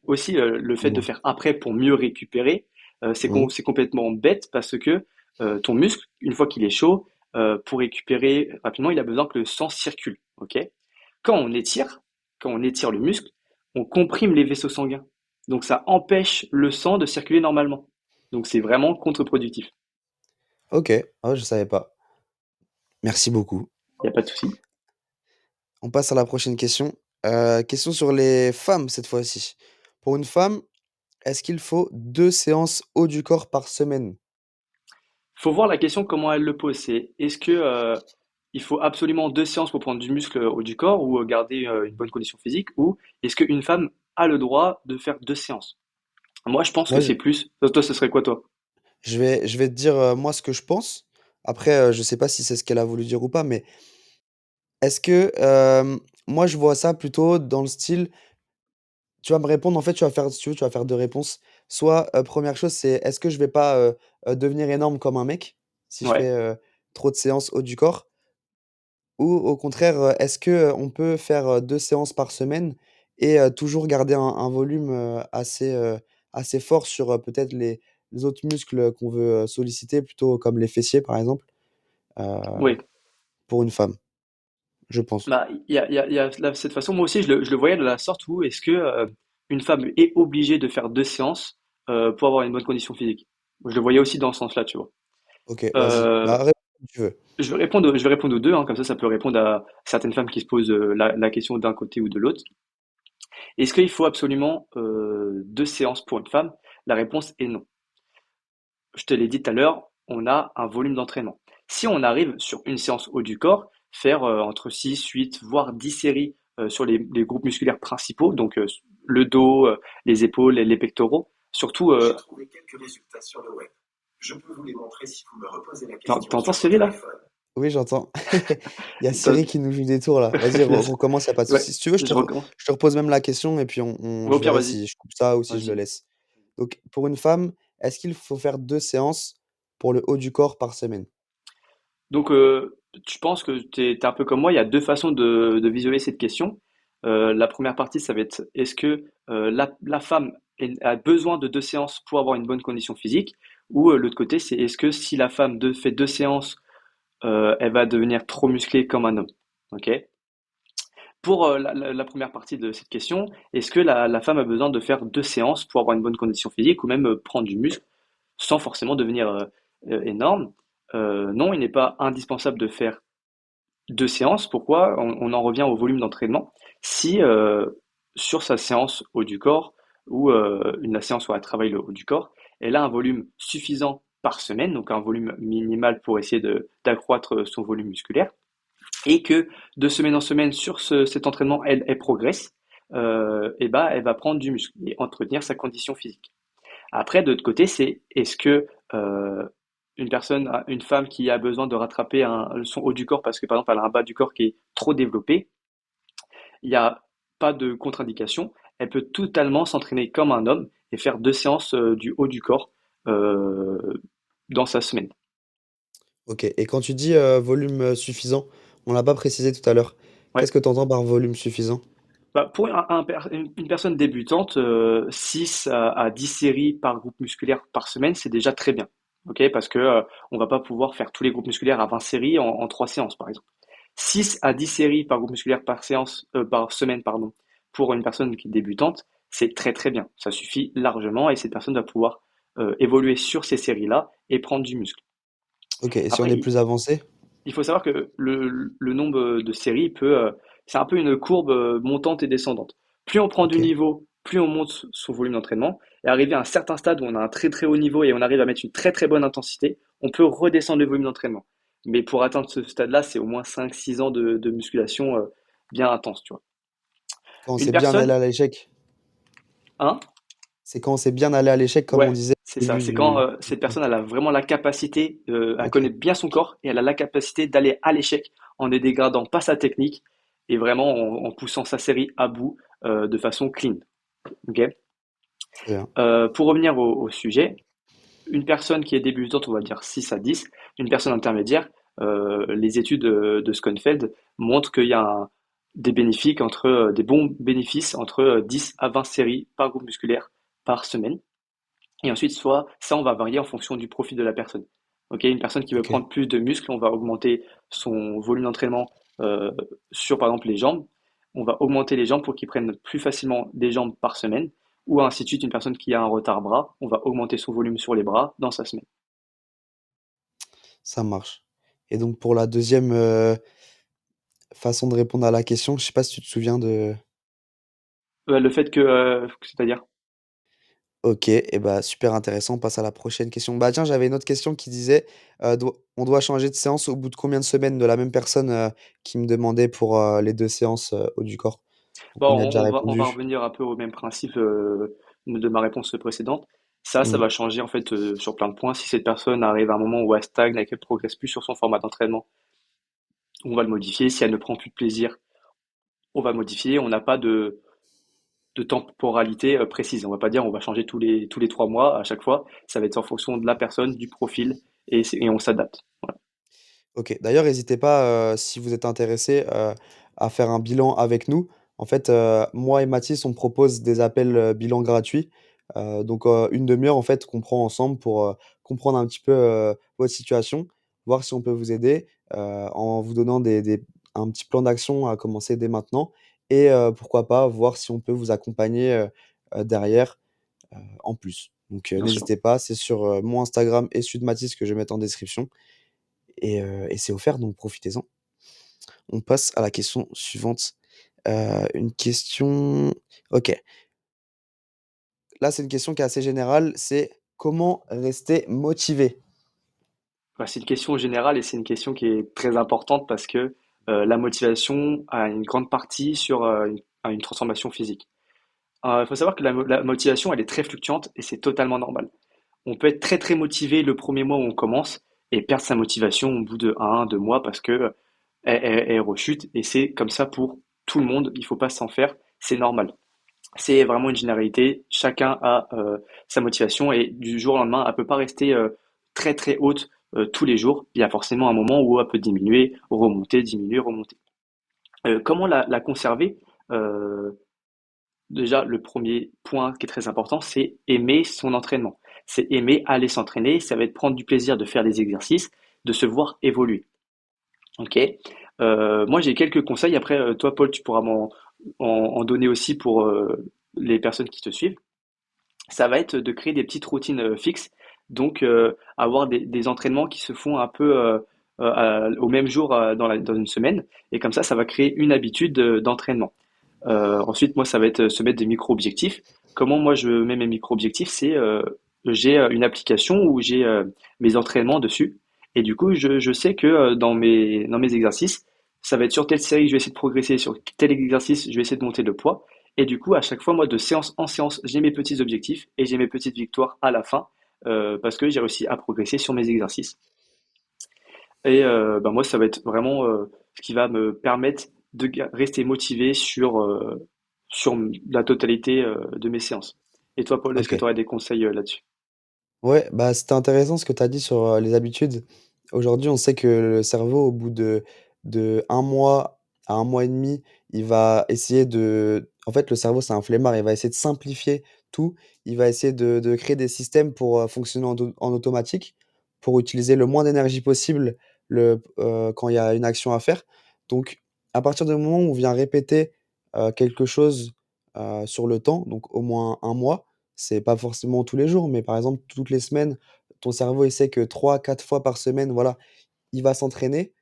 fait de Dis-moi. faire après pour mieux récupérer, Mmh. c'est complètement bête parce que ton muscle, une fois qu'il est chaud, pour récupérer rapidement, il a besoin que le sang circule. Ok. Quand on étire, quand on étire le muscle, on comprime les vaisseaux sanguins. Donc ça empêche le sang de circuler normalement. Donc c'est vraiment contre-productif. OK. Ah, je savais pas. Merci beaucoup. Il n'y a pas de souci. On passe à la prochaine question. Question sur les femmes cette fois-ci. Pour une femme, est-ce qu'il faut 2 séances haut du corps par semaine? Faut voir la question comment elle le pose. C'est est-ce que il faut absolument 2 séances pour prendre du muscle haut du corps ou garder une bonne condition physique, ou est-ce qu'une femme a le droit de faire 2 séances? Moi, je pense que Moi, c'est plus. Toi, ce serait quoi, toi? je vais te dire, moi, ce que je pense. Après, je sais pas si c'est ce qu'elle a voulu dire ou pas, mais est-ce que, moi, je vois ça plutôt dans le style, tu vas me répondre, en fait, tu vas faire si tu veux, tu vas faire 2 réponses. Soit, 1re chose, c'est est-ce que je vais pas, devenir énorme comme un mec si je fais, Ouais, trop de séances haut du corps? Ou au contraire, est-ce que, on peut faire, 2 séances par semaine et toujours garder un volume, assez fort sur, peut-être les autres muscles qu'on veut, solliciter plutôt comme les fessiers, par exemple, heu, oui. pour une femme, je pense. Bah, il y a cette façon. Moi aussi, je le voyais de la sorte où est-ce que une femme est obligée de faire 2 séances pour avoir une bonne condition physique? Je le voyais aussi dans ce sens-là, tu vois. OK, vas-y. Euh, Bah, réponds comme tu veux. je vais répondre aux deux, hein, comme ça peut répondre à certaines femmes qui se posent la question d'un côté ou de l'autre. Est-ce qu'il faut absolument 2 séances pour une femme? La réponse est non. Je te l'ai dit tout à l'heure, on a un volume d'entraînement. Si on arrive sur une séance haut du corps, faire entre 6, 8, voire 10 séries sur les groupes musculaires principaux, donc le dos, les épaules, les pectoraux, surtout, J'ai trouvé quelques résultats sur le web. Je peux vous les montrer si vous me reposez la question t'entends sur vos Cyril là? téléphones. Oui, j'entends. Il y a T'as- Siri qui nous joue des tours là. Vas-y, recommence, y a pas de Ouais, souci. Si tu veux, je recommence. je te repose même la question et puis Ouais, au je pire, verrai vas-y, si je coupe ça ou si je le vas-y. laisse. Donc pour une femme, est-ce qu'il faut faire 2 séances pour le haut du corps par semaine? Donc, tu penses que tu es un peu comme moi, il y a 2 façons de visualiser cette question. La première partie, ça va être, est-ce que, la femme a besoin de 2 séances pour avoir une bonne condition physique? Ou, l'autre côté, c'est est-ce que si la femme fait 2 séances, elle va devenir trop musclée comme un homme? OK? Pour la première partie de cette question, est-ce que la femme a besoin de faire 2 séances pour avoir une bonne condition physique ou même prendre du muscle sans forcément devenir énorme? Non, il n'est pas indispensable de faire 2 séances. Pourquoi? On en revient au volume d'entraînement. Si sur sa séance haut du corps ou la séance où elle travaille le haut du corps, elle a un volume suffisant par semaine, donc un volume minimal pour essayer d'accroître son volume musculaire, et que de semaine en semaine sur cet entraînement, elle progresse, et ben, elle va prendre du muscle et entretenir sa condition physique. Après, de l'autre côté, c'est est-ce que une femme qui a besoin de rattraper son haut du corps parce que par exemple elle a un bas du corps qui est trop développé, il n'y a pas de contre-indication. Elle peut totalement s'entraîner comme un homme et faire 2 séances du haut du corps euh, dans sa semaine. OK, et quand tu dis, volume, suffisant, on l'a pas précisé tout à l'heure. Ouais. Qu'est-ce que tu entends par volume suffisant? Bah, pour une personne débutante, 6 à 10 séries par groupe musculaire par semaine, c'est déjà très bien. Ok, parce que on va pas pouvoir faire tous les groupes musculaires à 20 séries en 3 séances, par exemple. 6 à 10 séries par groupe musculaire par semaine, pardon, pour une personne qui est débutante, c'est très très bien. Ça suffit largement et cette personne va pouvoir évoluer sur ces séries-là et prendre du muscle. OK, et si on Après, est plus avancé? il faut savoir que le nombre de séries c'est un peu une courbe montante et descendante. Plus on prend du OK, niveau, plus on monte son volume d'entraînement. Et arrivé à un certain stade où on a un très très haut niveau et on arrive à mettre une très très bonne intensité, on peut redescendre le volume d'entraînement. Mais pour atteindre ce stade-là, c'est au moins 5 6 ans de musculation bien intense, tu vois. quand Une c'est bien allé personne, à l'échec. hein, C'est quand c'est bien allé à l'échec, comme on ouais, disait c'est au ça. début C'est quand du cette personne elle a vraiment la capacité, elle OK, connaît bien son corps et elle a la capacité d'aller à l'échec en ne dégradant pas sa technique et vraiment en poussant sa série à bout de façon clean. Ok. très bien. Pour revenir au sujet, une personne qui est débutante, on va dire 6 à 10, une personne intermédiaire, les études de Schoenfeld montrent qu'il y a des bénéfices des bons bénéfices entre 10 à 20 séries par groupe musculaire par semaine. Et ensuite, soit ça, on va varier en fonction du profil de la personne. Ok, une personne qui veut OK. prendre plus de muscles, on va augmenter son volume d'entraînement euh, sur, par exemple, les jambes. On va augmenter les jambes pour qu'ils prennent plus facilement des jambes par semaine. Ou ainsi de suite, une personne qui a un retard bras, on va augmenter son volume sur les bras dans sa semaine. Ça marche, et donc pour la deuxième façon de répondre à la question, je sais pas si tu te souviens de. Le fait que, c'est-à-dire, OK, et bah, super intéressant, on passe à la prochaine question. Bah, tiens, j'avais une autre question qui disait, on doit changer de séance au bout de combien de semaines? De la même personne, qui me demandait pour, les 2 séances, haut du corps. Donc bon, on y a déjà on va répondu. revenir un peu au même principe de ma réponse précédente. Ça Mmh. va changer en fait sur plein de points. Si cette personne arrive à un moment où elle stagne et qu'elle progresse plus sur son format d'entraînement, on va le modifier. Si elle ne prend plus de plaisir, on va modifier. On n'a pas de temporalité précise. On va pas dire on va changer tous les 3 mois à chaque fois. Ça va être en fonction de la personne, du profil et on s'adapte. Voilà. OK. D'ailleurs, n'hésitez pas, si vous êtes intéressé, à faire un bilan avec nous. En fait, moi et Mathis, on propose des appels, bilan gratuits. Donc, 1/2 heure, en fait, qu'on prend ensemble pour, comprendre un petit peu, votre situation, voir si on peut vous aider, en vous donnant des un petit plan d'action à commencer dès maintenant, et pourquoi pas voir si on peut vous accompagner, derrière, en plus. Donc, Bien sûr. n'hésitez pas, c'est sur, mon Instagram et celui de Mathis que je vais mettre en description, et c'est offert, donc profitez-en. On passe à la question suivante. Une question, OK. Là, c'est une question qui est assez générale, c'est: comment rester motivé? Bah, c'est une question générale et c'est une question qui est très importante parce que la motivation a une grande partie sur à une transformation physique. Il faut savoir que la motivation, elle est très fluctuante et c'est totalement normal. On peut être très très motivé le premier mois où on commence et perdre sa motivation au bout de 1 2 mois parce que elle rechute et c'est comme ça pour tout le monde. Il faut pas s'en faire, c'est normal. C'est vraiment une généralité. Chacun a sa motivation et du jour au lendemain, elle peut pas rester très très haute tous les jours. Il y a forcément un moment où elle peut diminuer, remonter, diminuer, remonter. Comment la conserver? Euh, Déjà, le premier point qui est très important, c'est aimer son entraînement. C'est aimer aller s'entraîner. Ça va être prendre du plaisir de faire des exercices, de se voir évoluer. Ok. Moi, j'ai quelques conseils. Après, toi, Paul, tu pourras en donner aussi pour les personnes qui te suivent. Ça va être de créer des petites routines fixes. Donc, avoir des entraînements qui se font un peu au même jour dans une semaine. Et comme ça va créer une habitude d'entraînement. Ensuite, moi, ça va être se mettre des micro-objectifs. Comment moi je mets mes micro-objectifs? C'est j'ai une application où j'ai mes entraînements dessus. Et du coup, je sais que dans mes exercices, ça va être sur telle série, je vais essayer de progresser, sur tel exercice, je vais essayer de monter de poids. Et du coup, à chaque fois, moi, de séance en séance, j'ai mes petits objectifs et j'ai mes petites victoires à la fin parce que j'ai réussi à progresser sur mes exercices. Et bah, moi, ça va être vraiment ce qui va me permettre de rester motivé sur la totalité de mes séances. Et toi, Paul, est-ce que OK. tu aurais des conseils là-dessus? Ouais, bah, c'était intéressant ce que tu as dit sur, les habitudes. Aujourd'hui, on sait que le cerveau, au bout de 1 mois à 1 mois et demi, il va essayer de en fait, le cerveau, c'est un flemmard, il va essayer de simplifier tout. Il va essayer de créer des systèmes pour, fonctionner en automatique, pour utiliser le moins d'énergie possible quand il y a une action à faire. Donc à partir du moment où on vient répéter, quelque chose, sur le temps, donc au moins 1 mois, c'est pas forcément tous les jours, mais par exemple, toutes les semaines, ton cerveau, il sait que 3 4 fois par semaine, voilà, il va s'entraîner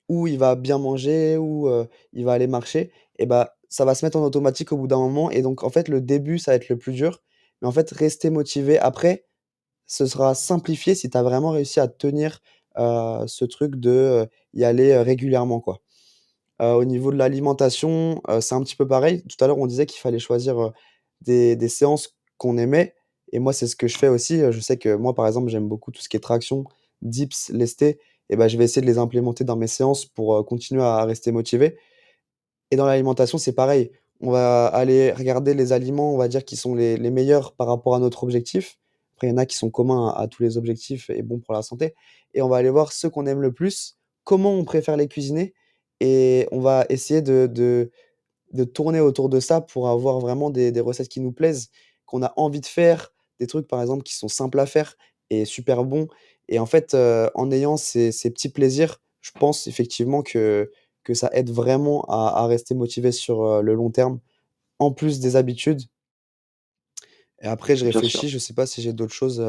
ou il va bien manger ou, il va aller marcher et bah, ça va se mettre en automatique au bout d'un moment et donc en fait, le début, ça va être le plus dur, mais en fait, rester motivé après, ce sera simplifié si tu as vraiment réussi à tenir, ce truc de, y aller, régulièrement, quoi. Au niveau de l'alimentation, c'est un petit peu pareil. Tout à l'heure, on disait qu'il fallait choisir, des séances qu'on aimait et moi, c'est ce que je fais aussi. Je sais que moi, par exemple, j'aime beaucoup tout ce qui est traction, dips, lesté et bah, je vais essayer de les implémenter dans mes séances pour, continuer à rester motivé. Et dans l'alimentation, c'est pareil. On va aller regarder les aliments, on va dire, qui sont les meilleurs par rapport à notre objectif. Après, il y en a qui sont communs à tous les objectifs et bons pour la santé. Et on va aller voir ceux qu'on aime le plus, comment on préfère les cuisiner et on va essayer de tourner autour de ça pour avoir vraiment des recettes qui nous plaisent, qu'on a envie de faire, des trucs, par exemple, qui sont simples à faire et super bons et en fait, en ayant ces petits plaisirs, je pense effectivement que ça aide vraiment à rester motivé sur, le long terme, en plus des habitudes et après je Bien sûr. réfléchis, je sais pas si j'ai d'autres choses,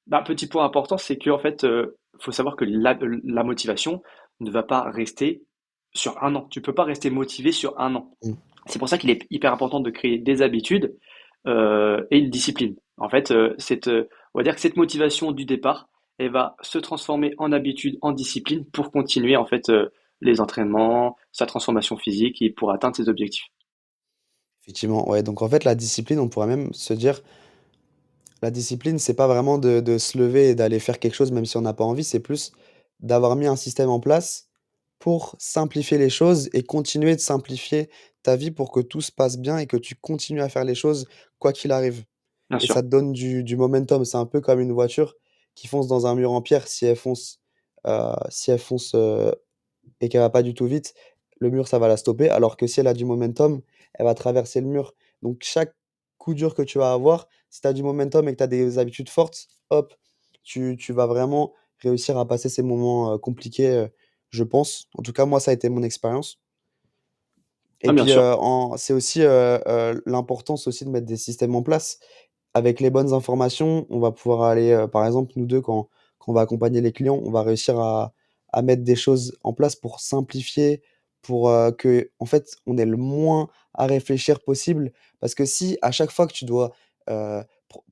Bah, petit point important, c'est que en fait, faut savoir que la motivation ne va pas rester sur un an. Tu peux pas rester motivé sur un an. mmh, C'est pour ça qu'il est hyper important de créer des habitudes et une discipline. En fait, on va dire que cette motivation du départ, elle va se transformer en habitude, en discipline pour continuer en fait les entraînements, sa transformation physique et pour atteindre ses objectifs. effectivement, ouais, donc en fait, la discipline, on pourrait même se dire la discipline, c'est pas vraiment de se lever et d'aller faire quelque chose même si on n'a pas envie, c'est plus d'avoir mis un système en place pour simplifier les choses et continuer de simplifier ta vie pour que tout se passe bien et que tu continues à faire les choses quoi qu'il arrive Bien et ça sûr, te donne du momentum. C'est un peu comme une voiture qui fonce dans un mur en pierre. Si elle fonce, et qu'elle va pas du tout vite, le mur, ça va la stopper. Alors que si elle a du momentum, elle va traverser le mur. Donc chaque coup dur que tu vas avoir, si tu as du momentum et que tu as des habitudes fortes, hop, tu vas vraiment réussir à passer ces moments, compliqués, je pense. En tout cas, moi, ça a été mon expérience. Et ah, bien puis, sûr, c'est aussi, l'importance aussi de mettre des systèmes en place. Avec les bonnes informations, on va pouvoir aller, par exemple, nous 2 quand on va accompagner les clients, on va réussir à mettre des choses en place pour simplifier, pour, qu'en fait, on ait le moins à réfléchir possible. Parce que si à chaque fois que tu dois,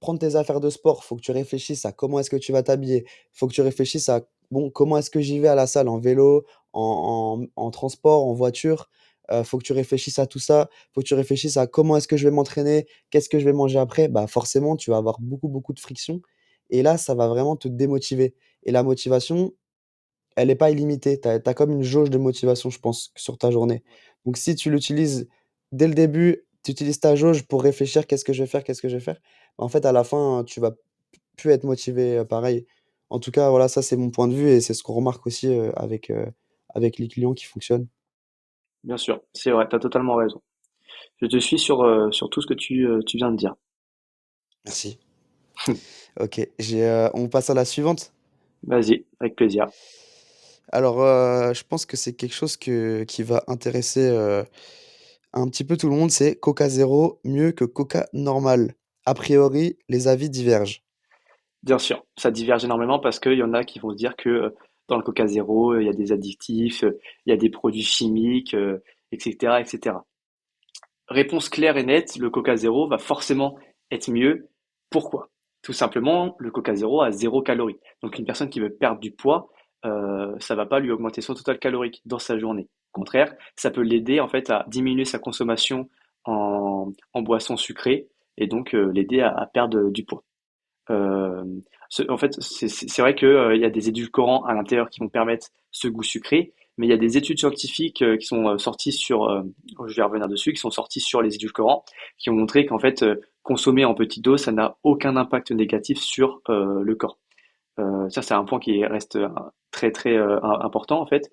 prendre tes affaires de sport, faut que tu réfléchisses à comment est-ce que tu vas t'habiller, faut que tu réfléchisses à: «Bon, comment est-ce que j'y vais à la salle? En vélo, en transport, en voiture?» Faut que tu réfléchisses à tout ça, faut que tu réfléchisses à comment est-ce que je vais m'entraîner, qu'est-ce que je vais manger après, bah, forcément, tu vas avoir beaucoup, beaucoup de friction et là, ça va vraiment te démotiver et la motivation, elle est pas illimitée. Tu as comme une jauge de motivation, je pense, sur ta journée. Donc si tu l'utilises dès le début, tu utilises ta jauge pour réfléchir: «Qu'est-ce que je vais faire? Qu'est-ce que je vais faire?» En fait, à la fin, tu vas plus être motivé, pareil. En tout cas, voilà, ça, c'est mon point de vue et c'est ce qu'on remarque aussi, avec les clients qui fonctionnent. bien sûr, c'est vrai, tu as totalement raison. Je te suis sur tout ce que tu viens de dire. Merci. OK, on passe à la suivante? Vas-y, avec plaisir. Alors, je pense que c'est quelque chose qui va intéresser, un petit peu tout le monde, c'est Coca Zéro mieux que Coca normal. A priori, les avis divergent. Bien sûr, ça diverge énormément parce qu'il y en a qui vont se dire que dans le Coca Zéro, il y a des additifs, il y a des produits chimiques, etc., etc. Réponse claire et nette, le Coca Zéro va forcément être mieux. Pourquoi? Tout simplement, le Coca Zéro a 0 calories. Donc une personne qui veut perdre du poids, ça va pas lui augmenter son total calorique dans sa journée. Au contraire, ça peut l'aider en fait à diminuer sa consommation en boissons sucrées et donc l'aider à perdre du poids. Euh, En fait, c'est vrai que, il y a des édulcorants à l'intérieur qui vont permettre ce goût sucré, mais il y a des études scientifiques qui sont sorties sur, je vais revenir dessus, qui sont sorties sur les édulcorants, qui ont montré qu'en fait, consommer en petite dose, ça n'a aucun impact négatif sur le corps. Ça, c'est un point qui reste très très important en fait.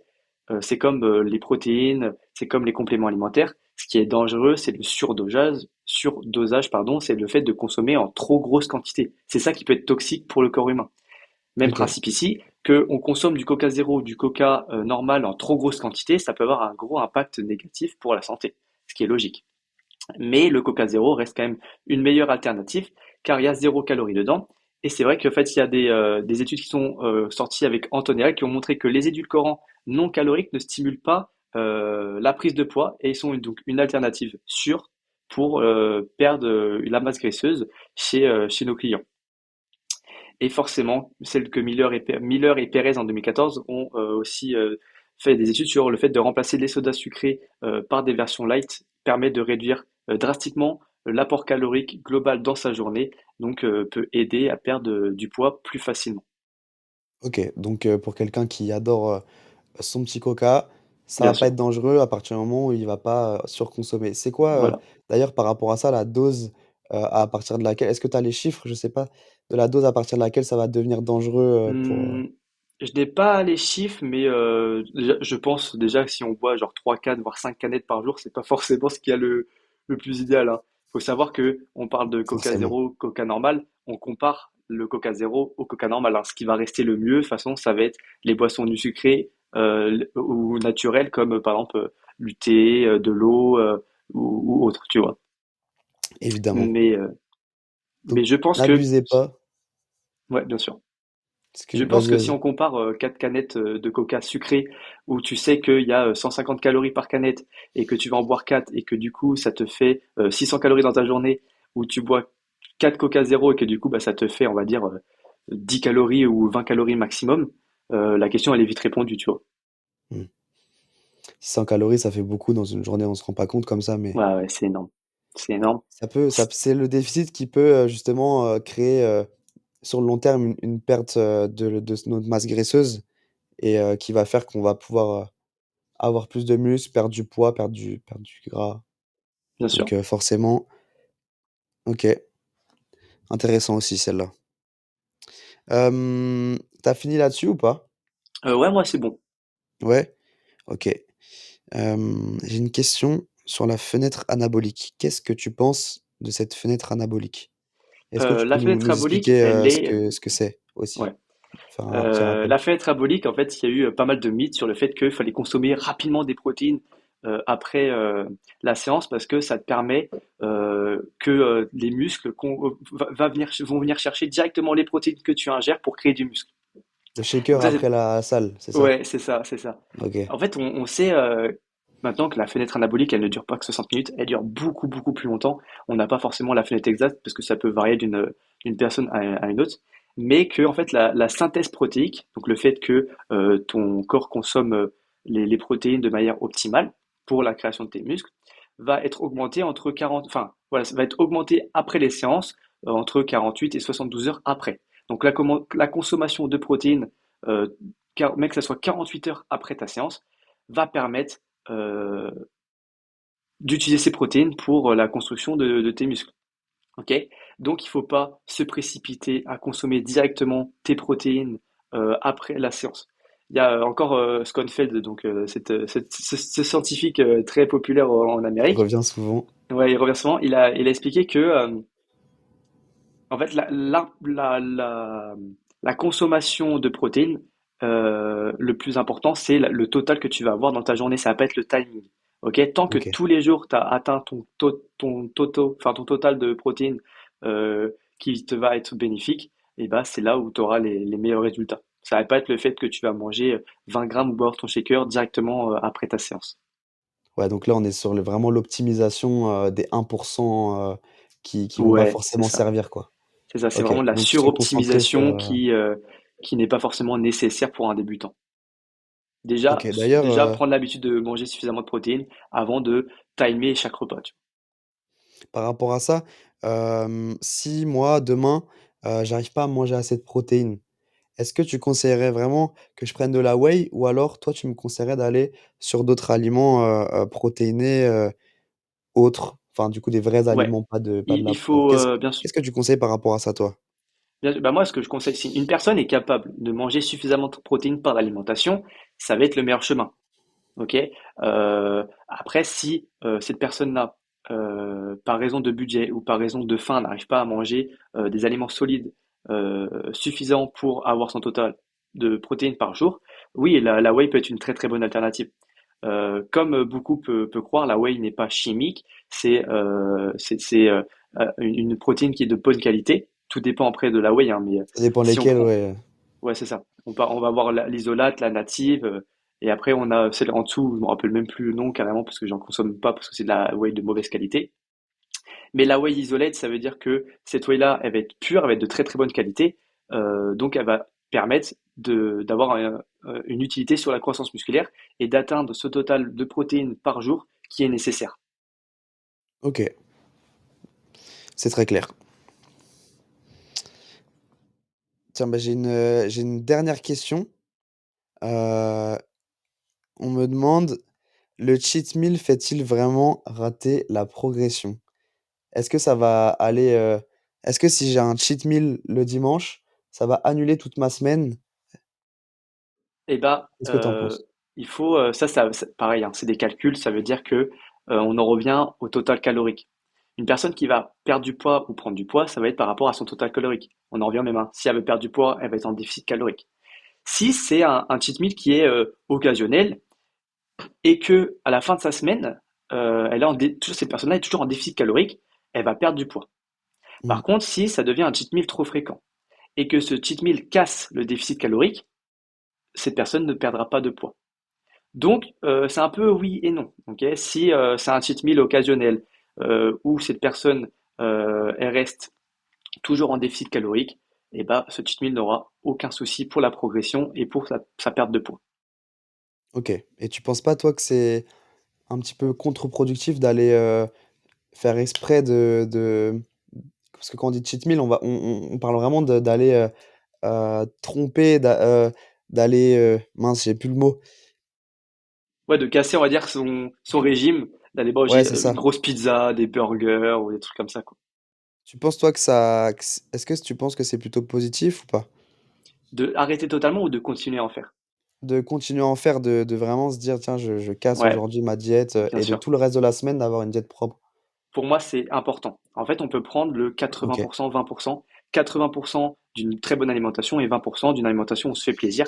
C'est comme les protéines, c'est comme les compléments alimentaires. Ce qui est dangereux, c'est le surdosage, pardon, c'est le fait de consommer en trop grosse quantité. C'est ça qui peut être toxique pour le corps humain. Même OK, principe ici, que on consomme du Coca zéro ou du Coca normal en trop grosse quantité, ça peut avoir un gros impact négatif pour la santé, ce qui est logique. Mais le Coca Zéro reste quand même une meilleure alternative car il y a 0 calorie dedans. Et c'est vrai qu'en fait, il y a des études qui sont sorties avec Antonella qui ont montré que les édulcorants non caloriques ne stimulent pas la prise de poids et ils sont donc une alternative sûre pour perdre la masse graisseuse chez nos clients. Et forcément, celle que Miller et Perez en 2014 ont aussi fait des études sur le fait de remplacer les sodas sucrés par des versions light permet de réduire drastiquement l'apport calorique global dans sa journée, donc peut aider à perdre du poids plus facilement. OK. Donc, pour quelqu'un qui adore, son petit coca, ça Bien va pas sûr. être dangereux à partir du moment où il va pas, surconsommer. C'est quoi, Voilà. d'ailleurs par rapport à ça, la dose, à partir de laquelle est-ce que tu as les chiffres, je sais pas, de la dose à partir de laquelle ça va devenir dangereux, pour, Mmh, je n'ai pas les chiffres, mais déjà, je pense déjà que si on boit genre 3, 4, voire 5 canettes par jour, c'est pas forcément ce qu'il y a le plus idéal, hein. Faut savoir que on parle de Coca forcément. zéro, Coca normal, on compare le Coca zéro au Coca normal, hein. Ce qui va rester le mieux, de toute façon, ça va être les boissons non sucrées ou naturelles, comme par exemple du thé, de l'eau ou autre, tu vois. Évidemment. Mais, euh, Donc mais je pense que, n'abusez pas, ouais, bien sûr. Je pense vas-y, que si vas-y. on compare 4 canettes de coca sucré, où tu sais qu'il y a 150 calories par canette, et que tu vas en boire 4, et que du coup ça te fait 600 calories dans ta journée, ou tu bois 4 coca zéro, et que du coup bah, ça te fait, on va dire, 10 calories ou 20 calories maximum, la question elle est vite répondue, tu vois. Mmh. 600 calories, ça fait beaucoup dans une journée, on se rend pas compte comme ça, mais Ouais, ouais, c'est énorme. C'est énorme. c'est le déficit qui peut, justement, créer, sur le long terme une perte, de notre masse graisseuse et qui va faire qu'on va pouvoir, avoir plus de muscles, perdre du poids, perdre du gras. Bien Donc sûr. forcément OK, intéressant aussi celle-là. Tu fini là-dessus ou pas? Ouais, moi c'est bon. Ouais? OK. J'ai une question sur la fenêtre anabolique. Qu'est-ce que tu penses de cette fenêtre anabolique? Est-ce que tu La peux fenêtre nous abolique, expliquer, elle ce est... que c'est aussi? Ouais. Faire un petit rappel. La fenêtre abolique, en fait, il y a eu pas mal de mythes sur le fait qu'il fallait consommer rapidement des protéines après la séance parce que ça te permet que les muscles vont venir chercher directement les protéines que tu ingères pour créer du muscle. Le Donc shaker ça, après la salle, c'est ça? ouais, c'est ça, c'est ça. OK. En fait, on sait maintenant que la fenêtre anabolique, elle ne dure pas que 60 minutes, elle dure beaucoup, beaucoup plus longtemps. On n'a pas forcément la fenêtre exacte parce que ça peut varier d'une personne à une autre, mais que en fait la synthèse protéique, donc le fait que ton corps consomme les protéines de manière optimale pour la création de tes muscles, va être augmentée entre 40, enfin voilà, ça va être augmentée après les séances entre 48 et 72 heures après. Donc la consommation de protéines euh, mais que ça soit 48 heures après ta séance, va permettre euh, d'utiliser ces protéines pour la construction de tes muscles. Ok. Donc il ne faut pas se précipiter à consommer directement tes protéines après la séance. Il y a encore Schoenfeld, donc ce scientifique très populaire en Qui Amérique. revient souvent. Ouais, il revient souvent. Il a expliqué que en fait la consommation de protéines le plus important, c'est le total que tu vas avoir dans ta journée. Ça va pas être le timing. Ok? Tant que OK. tous les jours, tu as atteint ton total de protéines qui te va être bénéfique, et ben, c'est là où tu auras les meilleurs résultats. Ça va pas être le fait que tu vas manger 20 grammes ou boire ton shaker directement après ta séance. Ouais, donc là, on est sur vraiment l'optimisation, des 1 qui vont pas Ouais, c'est forcément ça. servir, quoi. C'est ça. C'est OK, vraiment de la donc se concentrer sur, suroptimisation qui n'est pas forcément nécessaire pour un débutant. OK, d'ailleurs, Déjà prendre l'habitude de manger suffisamment de protéines avant de timer chaque repas, tu par rapport à ça, si moi, demain, j'arrive pas à manger assez de protéines, est-ce que tu conseillerais vraiment que je prenne de la whey ou alors toi, tu me conseillerais d'aller sur d'autres aliments, protéinés, autres? Enfin, du coup, des vrais vois. Ouais, aliments, pas de la il poudre. faut, bien sûr. Qu'est-ce que tu conseilles par rapport à ça, toi? Bah moi, ce que je conseille, si une personne est capable de manger suffisamment de protéines par l'alimentation, ça va être le meilleur chemin. Ok. Après, si cette personne-là, par raison de budget ou par raison de faim, n'arrive pas à manger des aliments solides suffisants pour avoir son total de protéines par jour, oui, la whey peut être une très très bonne alternative. Comme beaucoup peut croire, la whey n'est pas chimique, c'est une protéine qui est de bonne qualité. Tout dépend après de la whey, hein, mais Ça dépend si on lesquels, prend, ouais. ouais, c'est ça. On va avoir l'isolate, la native, et après on a celle en dessous, je me rappelle même plus le nom carrément parce que j'en consomme pas parce que c'est de la whey de mauvaise qualité. Mais la whey isolate, ça veut dire que cette whey-là, elle va être pure, elle va être de très très bonne qualité, donc elle va permettre d'avoir une utilité sur la croissance musculaire et d'atteindre ce total de protéines par jour qui est nécessaire. OK, c'est très clair. Tiens, bah, j'ai une dernière question. Heu, on me demande: «Le cheat meal fait-il vraiment rater la progression?» Est-ce que ça va aller, est-ce que si j'ai un cheat meal le dimanche, ça va annuler toute ma semaine? Et ben, Qu'est-ce que tu en penses? il faut, pareil, hein, c'est des calculs, ça veut dire que on en revient au total calorique. Une personne qui va perdre du poids ou prendre du poids, ça va être par rapport à son total calorique. On en revient même, hein. Si elle veut perdre du poids, elle va être en déficit calorique. Si c'est un cheat meal qui est occasionnel et que à la fin de sa semaine, cette personne-là est toujours en déficit calorique, elle va perdre du poids. Mmh. Par contre, si ça devient un cheat meal trop fréquent et que ce cheat meal casse le déficit calorique, cette personne ne perdra pas de poids. Donc, c'est un peu oui et non. Ok, si c'est un cheat meal occasionnel où cette personne elle reste toujours en déficit calorique, et ben, ce cheat meal n'aura aucun souci pour la progression et pour sa perte de poids. OK, et tu penses pas toi que c'est un petit peu contre-productif d'aller, faire exprès parce que quand on dit cheat meal, on parle vraiment d'aller, tromper, d'aller, mince, j'ai plus le mot. Ouais, de casser, on va dire, son régime, d'aller Ouais, manger c'est une ça. grosse pizza, des burgers ou des trucs comme ça, quoi. Tu penses toi que ça que c est-ce que tu penses que c'est plutôt positif ou pas? De arrêter totalement ou de continuer à en faire? De continuer à en faire, de vraiment se dire: «Tiens, je casse Ouais, aujourd'hui ma diète», bien et de sûr. tout le reste de la semaine d'avoir une diète propre? Pour moi, c'est important. En fait, on peut prendre le OK. 80%, 20%, 80% d'une très bonne alimentation et 20% d'une alimentation où on se fait plaisir.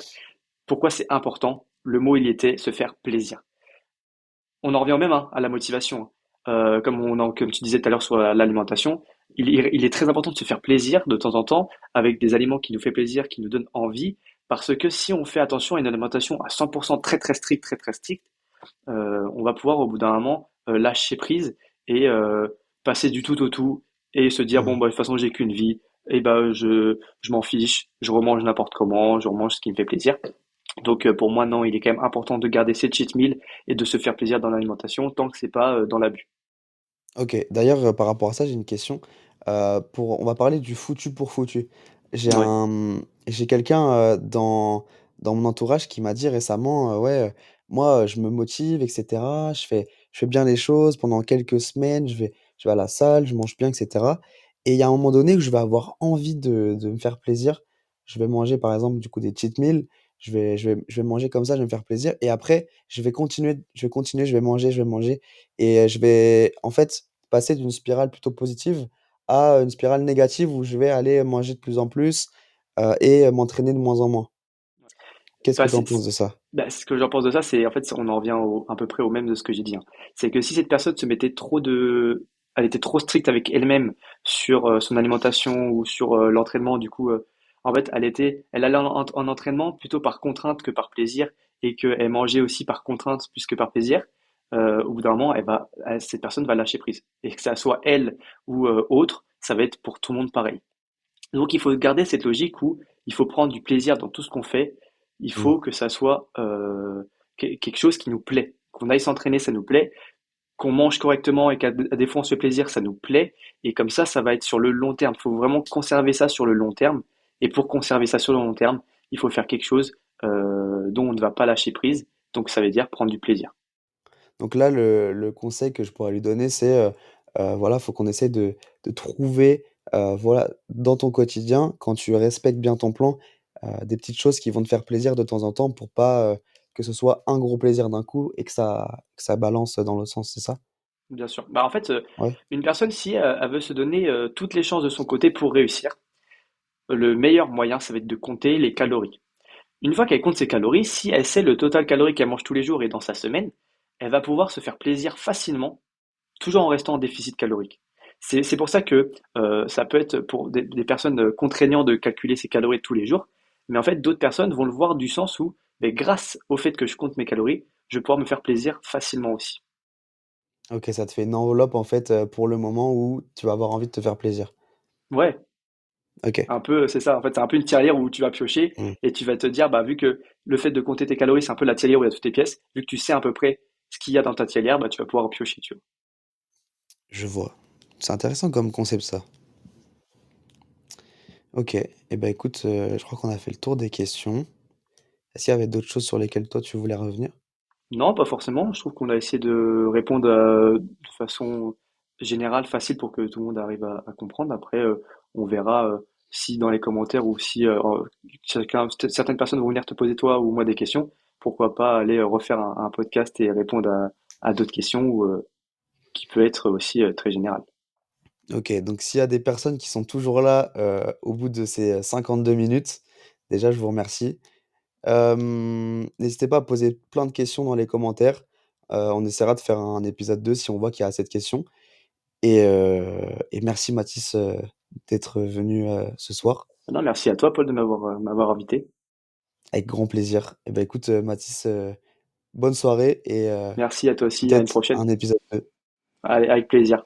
Pourquoi c'est important? Le mot, il était se faire plaisir. On en revient même hein, à la motivation. Comme tu disais tout à l'heure sur l'alimentation, il est très important de se faire plaisir de temps en temps avec des aliments qui nous fait plaisir, qui nous donnent envie, parce que si on fait attention à une alimentation à 100% très très stricte, très très stricte, on va pouvoir au bout d'un moment lâcher prise et passer du tout au tout et se dire bon Mmh. bah de toute façon j'ai qu'une vie et bah je m'en fiche, je remange n'importe comment, je remange ce qui me fait plaisir. Donc pour moi non, il est quand même important de garder ses cheat meals et de se faire plaisir dans l'alimentation tant que c'est pas dans l'abus. OK. D'ailleurs, par rapport à ça, j'ai une question. On va parler du foutu pour foutu. Ouais. J'ai quelqu'un, dans mon entourage qui m'a dit récemment, «Ouais, moi, je me motive et cetera, je fais bien les choses pendant quelques semaines, je vais à la salle, je mange bien et cetera, et il y a un moment donné où je vais avoir envie de me faire plaisir. Je vais manger, par exemple, du coup, des cheat meals, je vais manger comme ça, je vais me faire plaisir et après je vais continuer, je vais manger et je vais, en fait, passer d'une spirale plutôt positive à une spirale négative où je vais aller manger de plus en plus, et m'entraîner de moins en moins. Qu'est-ce Bah, que tu en penses de ça? ce que j'en pense de ça, c'est en fait, on en revient à peu près au même de ce que j'ai dit, hein. C'est que si cette personne se mettait elle était trop stricte avec elle-même sur son alimentation ou sur l'entraînement, du coup, en fait, elle allait en entraînement plutôt par contrainte que par plaisir et qu'elle mangeait aussi par contrainte plus que par plaisir. Au bout d'un moment, cette personne va lâcher prise. Et que ça soit elle ou autre, ça va être pour tout le monde pareil. Donc il faut garder cette logique où il faut prendre du plaisir dans tout ce qu'on fait. Il Mmh. faut que ça soit quelque chose qui nous plaît. Qu'on aille s'entraîner, ça nous plaît. Qu'on mange correctement et qu'à des fois on se fait plaisir, ça nous plaît. Et comme ça va être sur le long terme. Il faut vraiment conserver ça sur le long terme. Et pour conserver ça sur le long terme, il faut faire quelque chose dont on ne va pas lâcher prise. Donc ça veut dire prendre du plaisir. Donc là, le conseil que je pourrais lui donner, c'est, voilà, faut qu'on essaie de trouver, voilà, dans ton quotidien, quand tu respectes bien ton plan, des petites choses qui vont te faire plaisir de temps en temps pour pas, que ce soit un gros plaisir d'un coup et que ça balance dans l'autre sens, c'est ça? Bien sûr. Bah, en fait, Ouais? une personne, si elle veut se donner toutes les chances de son côté pour réussir, le meilleur moyen, ça va être de compter les calories. Une fois qu'elle compte ses calories, si elle sait le total calorique qu'elle mange tous les jours et dans sa semaine, elle va pouvoir se faire plaisir facilement, toujours en restant en déficit calorique. C'est pour ça que ça peut être pour des personnes contraignant de calculer ses calories tous les jours, mais en fait d'autres personnes vont le voir du sens où, ben, grâce au fait que je compte mes calories, je vais pouvoir me faire plaisir facilement aussi. OK, ça te fait une enveloppe, en fait, pour le moment où tu vas avoir envie de te faire plaisir. Ouais, OK. un peu, c'est ça. En fait, c'est un peu une tirelire où tu vas piocher Mmh. et tu vas te dire, bah, vu que le fait de compter tes calories, c'est un peu la tirelire où il y a toutes tes pièces, vu que tu sais à peu près ce qu'il y a dans ta tirelire, bah, tu vas pouvoir en piocher, tu vois. Je vois. C'est intéressant comme concept ça. OK et ben, écoute, je crois qu'on a fait le tour des questions. Est-ce qu'il y avait d'autres choses sur lesquelles toi tu voulais revenir? Non, pas forcément. Je trouve qu'on a essayé de répondre de façon générale, facile pour que tout le monde arrive à comprendre. Après, on verra si dans les commentaires ou si certaines personnes vont venir te poser toi ou moi des questions. Pourquoi pas aller refaire un podcast et répondre à d'autres questions ou, qui peut être aussi très général. OK, donc s'il y a des personnes qui sont toujours là, au bout de ces, 52 minutes, déjà je vous remercie. N'hésitez pas à poser plein de questions dans les commentaires. On essaiera de faire un épisode 2 si on voit qu'il y a assez de questions et merci Mathis, d'être venu, ce soir. Non, merci à toi, Paul, de m'avoir invité. Avec grand plaisir. Et ben écoute, Mathis, bonne soirée et Merci à toi aussi. À une peut-être prochaine. un épisode 2. Allez, avec plaisir.